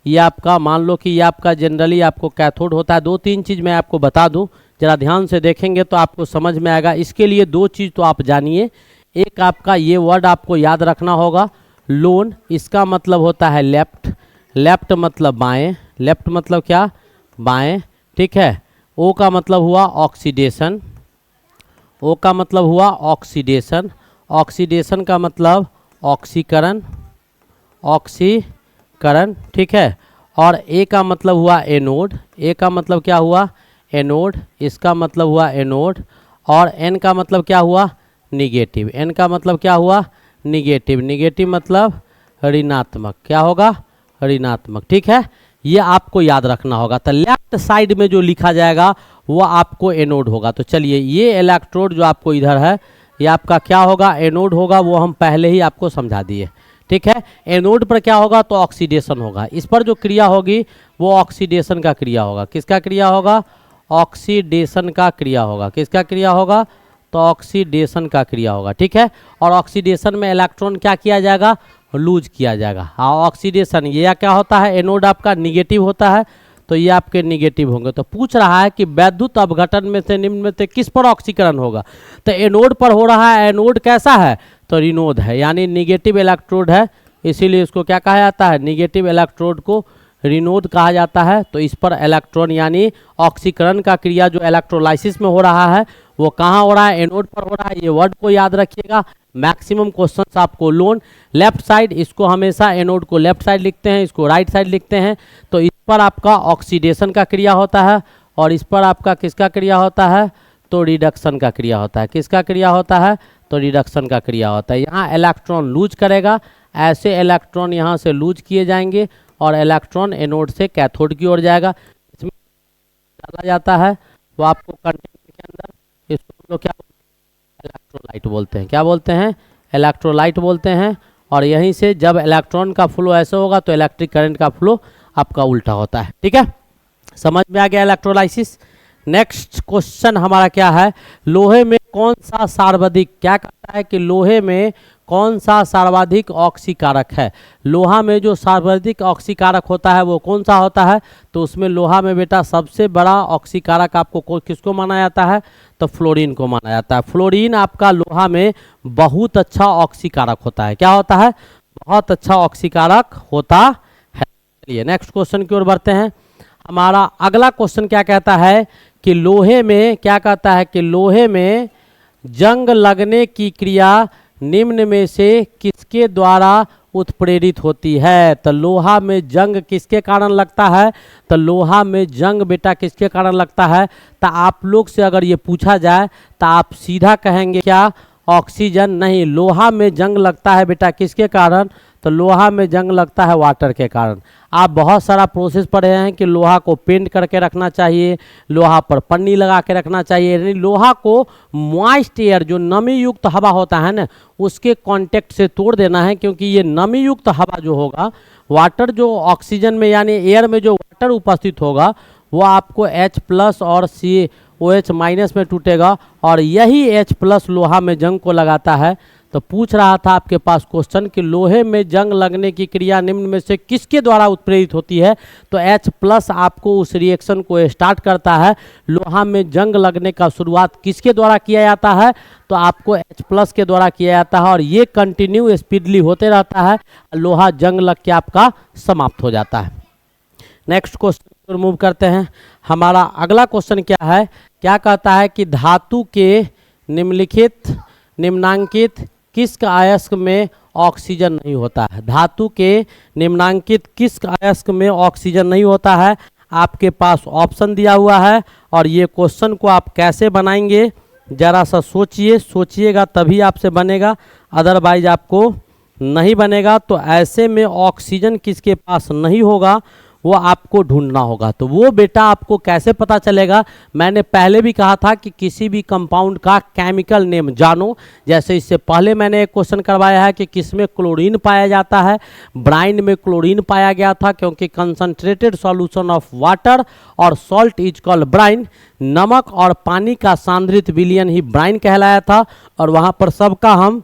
ये आपका मान लो कि ये आपका जनरली आपको कैथोड होता है। 2-3 चीज़ मैं आपको बता दूं, जरा ध्यान से देखेंगे तो आपको समझ में आएगा। इसके लिए 2 चीज़ तो आप जानिए। एक आपका ये वर्ड आपको याद रखना होगा, लोन, इसका मतलब होता है लेफ्ट, लेफ्ट मतलब बाएं, लेफ्ट मतलब क्या, बाएं, ठीक है। ओ का मतलब हुआ ऑक्सीडेशन, ओ का मतलब हुआ ऑक्सीडेशन, ऑक्सीडेशन का मतलब ऑक्सीकरण, ऑक्सीकरण, ठीक है। और ए का मतलब हुआ एनोड, ए का मतलब क्या हुआ, एनोड, इसका मतलब हुआ एनोड। और एन का मतलब क्या हुआ, निगेटिव, एन का मतलब क्या हुआ, निगेटिव, निगेटिव मतलब ऋणात्मक, क्या होगा, ऋणात्मक, ठीक है। ये आपको याद रखना होगा। तो लेफ्ट साइड में जो लिखा जाएगा वो आपको एनोड होगा। तो चलिए ये इलेक्ट्रोड जो आपको इधर है ये आपका क्या होगा, एनोड होगा, वो हम पहले ही आपको समझा दिए, ठीक है। एनोड पर क्या होगा, तो ऑक्सीडेशन होगा। इस पर जो क्रिया होगी वो ऑक्सीडेशन का क्रिया होगा। किसका क्रिया होगा, ऑक्सीडेशन का क्रिया होगा। किसका क्रिया होगा, तो ऑक्सीडेशन का क्रिया होगा, ठीक है। और ऑक्सीडेशन में इलेक्ट्रॉन क्या किया जाएगा, लूज किया जाएगा। हाँ, ऑक्सीडेशन ये क्या होता है, एनोड आपका निगेटिव होता है, तो ये आपके निगेटिव होंगे। तो पूछ रहा है कि विद्युत अपघटन में से निम्न में से किस पर ऑक्सीकरण होगा। तो एनोड पर हो रहा है। एनोड कैसा है, तो ऋणोद है, यानी निगेटिव इलेक्ट्रोड है, इसीलिए इसको क्या कहा जाता है, निगेटिव इलेक्ट्रोड को ऋणोद कहा जाता है। तो इस पर इलेक्ट्रॉन यानी ऑक्सीकरण का क्रिया जो इलेक्ट्रोलाइसिस में हो रहा है वो कहाँ हो रहा है, एनोड पर हो रहा है। ये वर्ड को याद रखिएगा। मैक्सिमम क्वेश्चंस आपको लोन लेफ्ट साइड, इसको हमेशा एनोड को लेफ्ट साइड लिखते हैं, इसको राइट साइड लिखते हैं। तो इस पर आपका ऑक्सीडेशन का क्रिया होता है और इस पर आपका किसका क्रिया होता है, तो रिडक्शन का क्रिया होता है। किसका क्रिया होता है, तो रिडक्शन का क्रिया होता है। यहाँ इलेक्ट्रॉन लूज करेगा, ऐसे इलेक्ट्रॉन यहाँ से लूज किए जाएंगे और इलेक्ट्रॉन एनोड से कैथोड की ओर जाएगा। इसमें डाला जाता है वो आपको कंटेनर के अंदर, इसको हम लोग क्या इलेक्ट्रोलाइट बोलते हैं। क्या बोलते हैं, इलेक्ट्रोलाइट बोलते हैं। और यहीं से जब इलेक्ट्रॉन का फ्लो ऐसे होगा तो इलेक्ट्रिक करंट का फ्लो आपका उल्टा होता है, ठीक है। समझ में आ गया इलेक्ट्रोलाइसिस। नेक्स्ट क्वेश्चन हमारा क्या है, लोहे में कौन सा सर्वाधिक, क्या कहता है कि लोहे में कौन सा सर्वाधिक ऑक्सीकारक है। लोहा में जो सर्वाधिक ऑक्सीकारक होता है वो कौन सा होता है, तो उसमें लोहा में बेटा सबसे बड़ा ऑक्सीकारक आपको किसको माना जाता है, तो फ्लोरीन को माना जाता है। फ्लोरीन आपका लोहा में बहुत अच्छा ऑक्सीकारक होता है। क्या होता है, बहुत अच्छा ऑक्सीकारक होता है। चलिए नेक्स्ट क्वेश्चन की ओर बढ़ते हैं। हमारा अगला क्वेश्चन क्या कहता है कि लोहे में, क्या कहता है कि लोहे में जंग लगने की क्रिया निम्न में से किसके द्वारा उत्प्रेरित होती है। तो लोहा में जंग किसके कारण लगता है, तो लोहा में जंग बेटा किसके कारण लगता है। तो आप लोग से अगर ये पूछा जाए तो आप सीधा कहेंगे क्या, ऑक्सीजन नहीं। लोहा में जंग लगता है बेटा किसके कारण, तो लोहा में जंग लगता है वाटर के कारण। आप बहुत सारा प्रोसेस पढ़े हैं कि लोहा को पेंट करके रखना चाहिए, लोहा पर पन्नी लगा के रखना चाहिए, यानी लोहा को मॉइस्ट एयर जो नमी युक्त हवा होता है ना उसके कांटेक्ट से तोड़ देना है। क्योंकि ये नमी युक्त हवा जो होगा, वाटर जो ऑक्सीजन में यानी एयर में जो वाटर उपस्थित होगा वो आपको H+ और OH माइनस में टूटेगा और यही H प्लस लोहा में जंग को लगाता है। तो पूछ रहा था आपके पास क्वेश्चन कि लोहे में जंग लगने की क्रिया निम्न में से किसके द्वारा उत्प्रेरित होती है। तो H प्लस आपको उस रिएक्शन को स्टार्ट करता है। लोहा में जंग लगने का शुरुआत किसके द्वारा किया जाता है, तो आपको H प्लस के द्वारा किया जाता है और ये कंटिन्यू स्पीडली होते रहता है, लोहा जंग लग के आपका समाप्त हो जाता है। नेक्स्ट क्वेश्चन को मूव करते हैं। हमारा अगला क्वेश्चन क्या है, क्या कहता है कि धातु के निम्नांकित किस अयस्क में ऑक्सीजन नहीं होता है। धातु के निम्नांकित किस अयस्क में ऑक्सीजन नहीं होता है। आपके पास ऑप्शन दिया हुआ है और ये क्वेश्चन को आप कैसे बनाएंगे जरा सा सोचिएगा तभी आपसे बनेगा, अदरवाइज आपको नहीं बनेगा। तो ऐसे में ऑक्सीजन किसके पास नहीं होगा वो आपको ढूंढना होगा। तो वो बेटा आपको कैसे पता चलेगा, मैंने पहले भी कहा था कि किसी भी कंपाउंड का केमिकल नेम जानो। जैसे इससे पहले मैंने एक क्वेश्चन करवाया है कि किसमें क्लोरीन पाया जाता है। ब्राइन में क्लोरीन पाया गया था क्योंकि कंसंट्रेटेड सॉल्यूशन ऑफ वाटर और सॉल्ट इज कॉल्ड ब्राइन। नमक और पानी का सांद्रित विलयन ही ब्राइन कहलाया था और वहाँ पर सबका हम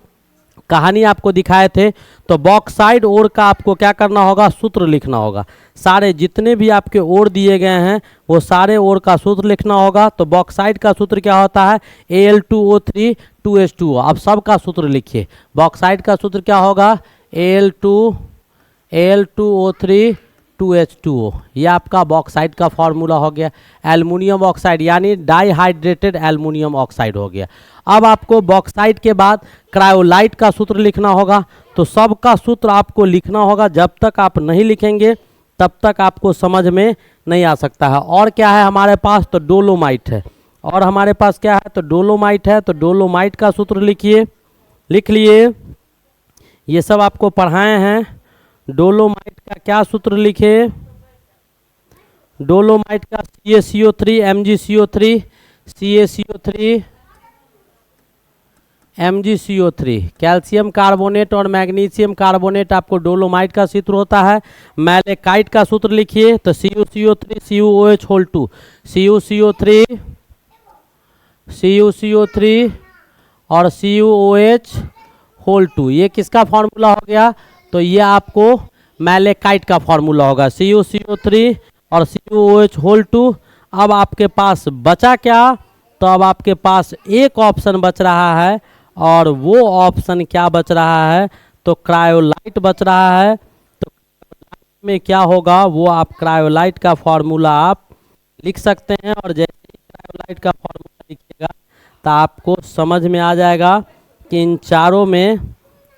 कहानी आपको दिखाए थे। तो बॉक्साइड ओर का आपको क्या करना होगा, सूत्र लिखना होगा। सारे जितने भी आपके ओर दिए गए हैं वो सारे ओर का सूत्र लिखना होगा। तो बॉक्साइड का सूत्र क्या होता है, Al2O3 2H2O। अब सब का सूत्र लिखिए। बॉक्साइड का सूत्र क्या होगा, Al2O3 2H2O। ये आपका बॉक्साइड का फॉर्मूला हो गया। एल्युमिनियम ऑक्साइड यानी डाइहाइड्रेटेड एल्युमिनियम ऑक्साइड हो गया। अब आपको बॉक्साइड के बाद क्रायोलाइट का सूत्र लिखना होगा। तो सब का सूत्र आपको लिखना होगा, जब तक आप नहीं लिखेंगे तब तक आपको समझ में नहीं आ सकता है। और क्या है हमारे पास, तो डोलोमाइट है। और हमारे पास क्या है, तो डोलोमाइट है। तो डोलोमाइट का सूत्र लिखिए, लिख लिए। ये सब आपको पढ़ाए हैं। डोलोमाइट का क्या सूत्र लिखे, डोलोमाइट का CaCO3 MgCO3 CaCO3 MgCO3। Calcium carbonate और मैग्नीशियम कार्बोनेट आपको डोलोमाइट का सूत्र होता है। मैलेकाइट का सूत्र लिखिए, तो CuCO3 CuOH2 CuCO3 और CuOH2। ये किसका फॉर्मूला हो गया, तो ये आपको मैलेकाइट का फॉर्मूला होगा, CuCO3 और CuOH2। अब आपके पास बचा क्या, तो अब आपके पास एक ऑप्शन बच रहा है और वो ऑप्शन क्या बच रहा है, तो क्रायोलाइट बच रहा है। तो क्रायोलाइट में क्या होगा, वो आप क्रायोलाइट का फॉर्मूला आप लिख सकते हैं। और जैसे ही क्रायोलाइट का फॉर्मूला लिखिएगा तो आपको समझ में आ जाएगा कि इन चारों में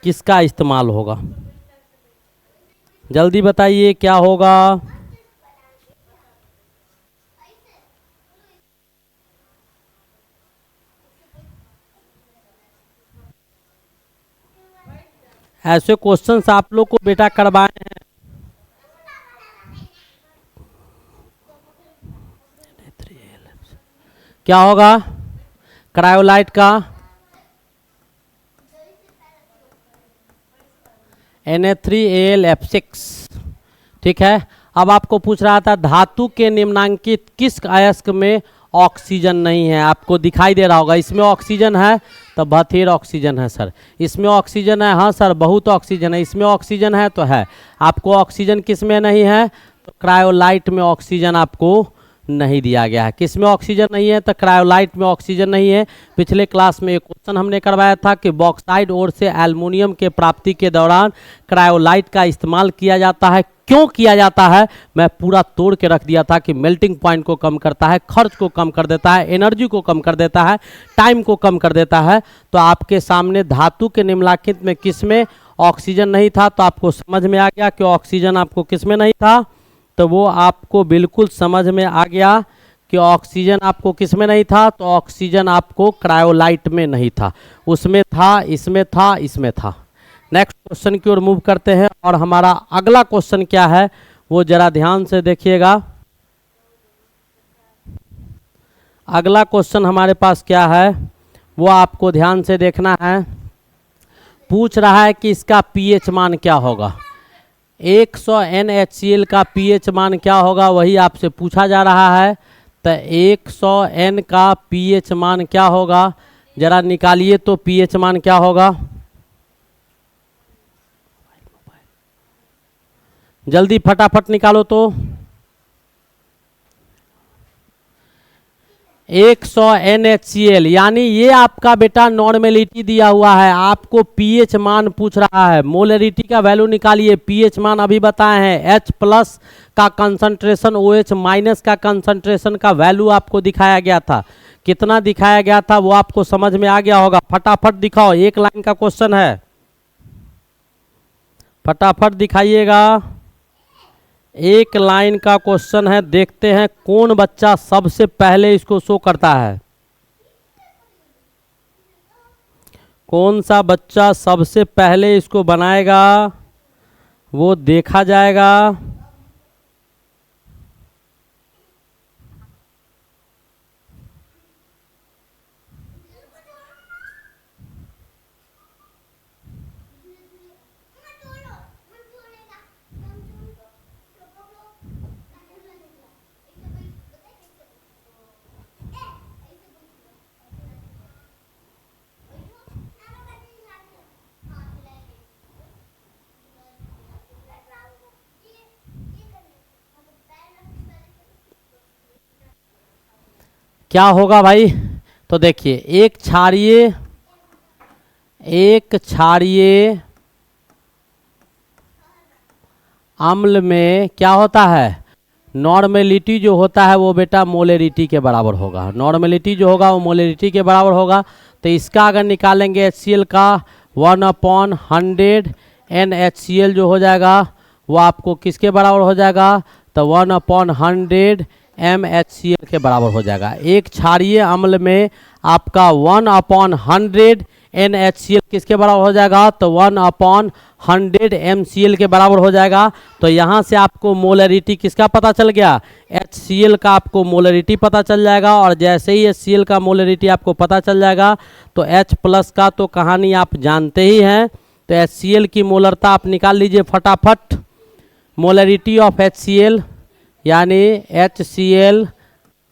किसका इस्तेमाल होगा। जल्दी बताइए क्या होगा। ऐसे क्वेश्चंस आप लोग को बेटा करवाए हैं। क्या होगा क्रायोलाइट का, Na3Al(F6)। ठीक है। अब आपको पूछ रहा था धातु के निम्नांकित किस अयस्क में ऑक्सीजन नहीं है। आपको दिखाई दे रहा होगा, इसमें ऑक्सीजन है तो बथेर ऑक्सीजन है सर, इसमें ऑक्सीजन है, हाँ सर बहुत ऑक्सीजन है, इसमें ऑक्सीजन है तो है। आपको ऑक्सीजन किस में नहीं है, तो क्रायोलाइट में ऑक्सीजन आपको नहीं दिया गया है। किस में ऑक्सीजन नहीं है, तो क्रायोलाइट में ऑक्सीजन नहीं है। पिछले क्लास में एक क्वेश्चन हमने करवाया था कि बॉक्साइड ओर से एल्युमिनियम के प्राप्ति के दौरान क्रायोलाइट का इस्तेमाल किया जाता है। क्यों किया जाता है, मैं पूरा तोड़ के रख दिया था कि मेल्टिंग पॉइंट को कम करता है, खर्च को कम कर देता है, एनर्जी को कम कर देता है, टाइम को कम कर देता है। तो आपके सामने धातु के निम्नलिखित में किस में ऑक्सीजन नहीं था, तो आपको समझ में आ गया कि ऑक्सीजन आपको किस में नहीं था। तो वो आपको बिल्कुल समझ में आ गया कि ऑक्सीजन आपको किस में नहीं था, तो ऑक्सीजन आपको क्रायोलाइट में नहीं था, उसमें था, इसमें था, इसमें था। नेक्स्ट क्वेश्चन की ओर मूव करते हैं और हमारा अगला क्वेश्चन क्या है वो जरा ध्यान से देखिएगा। अगला क्वेश्चन हमारे पास क्या है वो आपको ध्यान से देखना है। पूछ रहा है कि इसका पीएच मान क्या होगा, 100 NaHCl का पीएच मान क्या होगा, वही आपसे पूछा जा रहा है। तो 100 N का pH मान क्या होगा, जरा निकालिए तो pH मान क्या होगा, जल्दी फटाफट निकालो तो। 100 NaCl, यानी ये आपका बेटा नॉर्मेलिटी दिया हुआ है, आपको पीएच मान पूछ रहा है। मोलरिटी का वैल्यू निकालिए, पीएच मान अभी बताए हैं। H प्लस का कंसंट्रेशन OH माइनस का कंसंट्रेशन का वैल्यू आपको दिखाया गया था, कितना दिखाया गया था वो आपको समझ में आ गया होगा। फटाफट दिखाओ, एक लाइन का क्वेश्चन है, फटाफट दिखाइएगा, एक लाइन का क्वेश्चन है। देखते हैं कौन बच्चा सबसे पहले इसको शो करता है, कौन सा बच्चा सबसे पहले इसको बनाएगा, वो देखा जाएगा। क्या होगा भाई, तो देखिए एक क्षारीय अम्ल में क्या होता है, नॉर्मेलिटी जो होता है वो बेटा मोलरिटी के बराबर होगा। नॉर्मेलिटी जो होगा वो मोलरिटी के बराबर होगा। तो इसका अगर निकालेंगे HCl का 1/100 NaCl जो हो जाएगा वो आपको किसके बराबर हो जाएगा, तो 1/100 MHCl के बराबर हो जाएगा। एक क्षारीय अम्ल में आपका 1/100 NaCl किसके बराबर हो जाएगा, तो 1/100 MCl के बराबर हो जाएगा। तो यहाँ से आपको मोलरिटी किसका पता चल गया, HCl का आपको मोलरिटी पता चल जाएगा। और जैसे ही HCl का मोलरिटी आपको पता चल जाएगा तो H प्लस का तो कहानी आप जानते ही हैं। तो HCl की मोलरता आप निकाल लीजिए फटाफट। मोलरिटी ऑफ HCl यानी HCl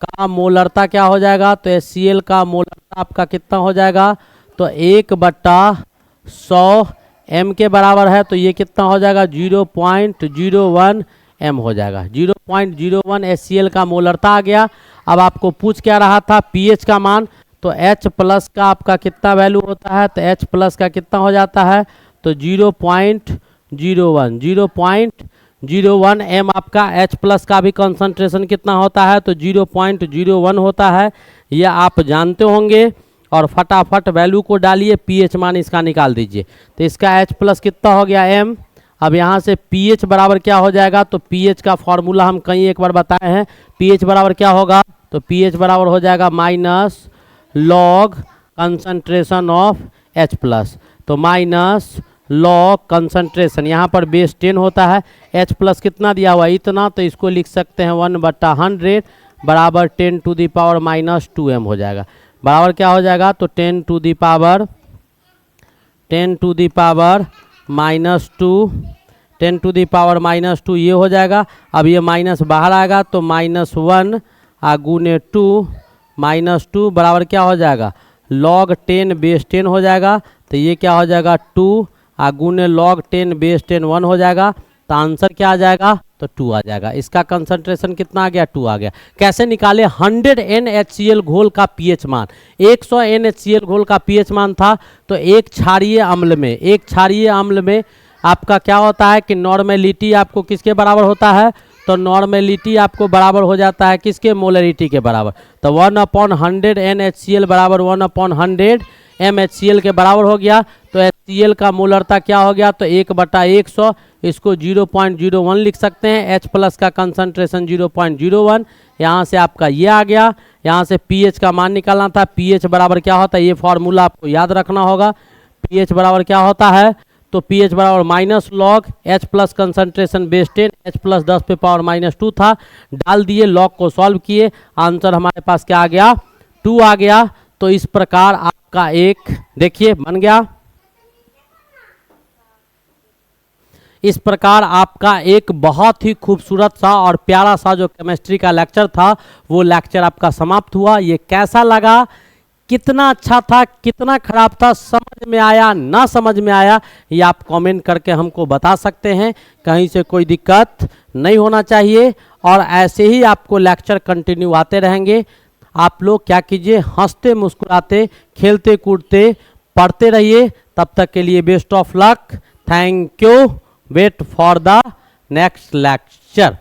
का मोलरता क्या हो जाएगा, तो HCl का मोलरता आपका कितना हो जाएगा, तो 1/100 M के बराबर है। तो ये कितना हो जाएगा, 0.01 M हो जाएगा। 0.01 HCl का मोलरता आ गया। अब आपको पूछ क्या रहा था, pH का मान। तो H प्लस का आपका कितना वैल्यू होता है, तो H प्लस का कितना हो जाता है, तो 0.01 M आपका। H प्लस का भी कंसंट्रेशन कितना होता है, तो 0.01 होता है, ये आप जानते होंगे। और फटाफट वैल्यू को डालिए, pH मान इसका निकाल दीजिए। तो इसका H प्लस कितना हो गया M। अब यहाँ से pH बराबर क्या हो जाएगा, तो pH का फॉर्मूला हम कहीं एक बार बताए हैं। pH बराबर क्या होगा, तो pH बराबर हो जाएगा minus log concentration of H plus. तो माइनस लॉग कंसंट्रेशन, यहाँ पर बेस 10 होता है, H प्लस कितना दिया हुआ है, इतना। तो इसको लिख सकते हैं 1/100 बराबर 10⁻⁻2 M हो जाएगा। बराबर क्या हो जाएगा, तो 10⁻⁻2 10⁻⁻2 ये हो जाएगा। अब ये माइनस बाहर आएगा तो -1 गुने 2 -2 बराबर क्या हो जाएगा, log 10 बेस 10 हो जाएगा। तो ये क्या हो जाएगा, 2 गुने log 10 बेस 10 1 हो जाएगा। तो आंसर क्या आ जाएगा, तो 2 आ जाएगा। इसका कंसंट्रेशन कितना आ गया, 2 आ गया। कैसे निकाले, 100 NaCl घोल का pH मान, 100 NaCl घोल का pH मान था। तो एक क्षारीय अम्ल में आपका क्या होता है कि नॉर्मेलिटी आपको किसके बराबर होता है, तो नॉर्मेलिटी आपको बराबर हो जाता है किसके, मोलरिटी के बराबर। तो 1/100 NaCl बराबर 1/100 MHCl के बराबर हो गया। तो HCl का मोलरता क्या हो गया, तो 1/100, इसको 0.01 लिख सकते हैं। H प्लस का कंसंट्रेशन 0.01, यहाँ से आपका ये आ गया। यहाँ से pH का मान निकालना था, pH बराबर क्या होता है, ये फॉर्मूला आपको याद रखना होगा। pH बराबर क्या होता है, तो pH बराबर minus log H plus concentration base 10, H plus 10⁻⁻2 था। डाल दिए, लॉग को सॉल्व किए, आंसर हमारे पास क्या आ गया, 2 आ गया। तो इस प्रकार आपका एक देखिए बन गया। इस प्रकार आपका एक बहुत ही खूबसूरत सा और प्यारा सा जो केमिस्ट्री का लेक्चर था वो लेक्चर आपका समाप्त हुआ। ये कैसा लगा, कितना अच्छा था, कितना खराब था, समझ में आया ना समझ में आया, ये आप कमेंट करके हमको बता सकते हैं। कहीं से कोई दिक्कत नहीं होना चाहिए और ऐसे ही आपको लेक्चर कंटिन्यू आते रहेंगे। आप लोग क्या कीजिए, हंसते मुस्कुराते खेलते कूदते पढ़ते रहिए। तब तक के लिए best of luck, thank you, wait for the next lecture.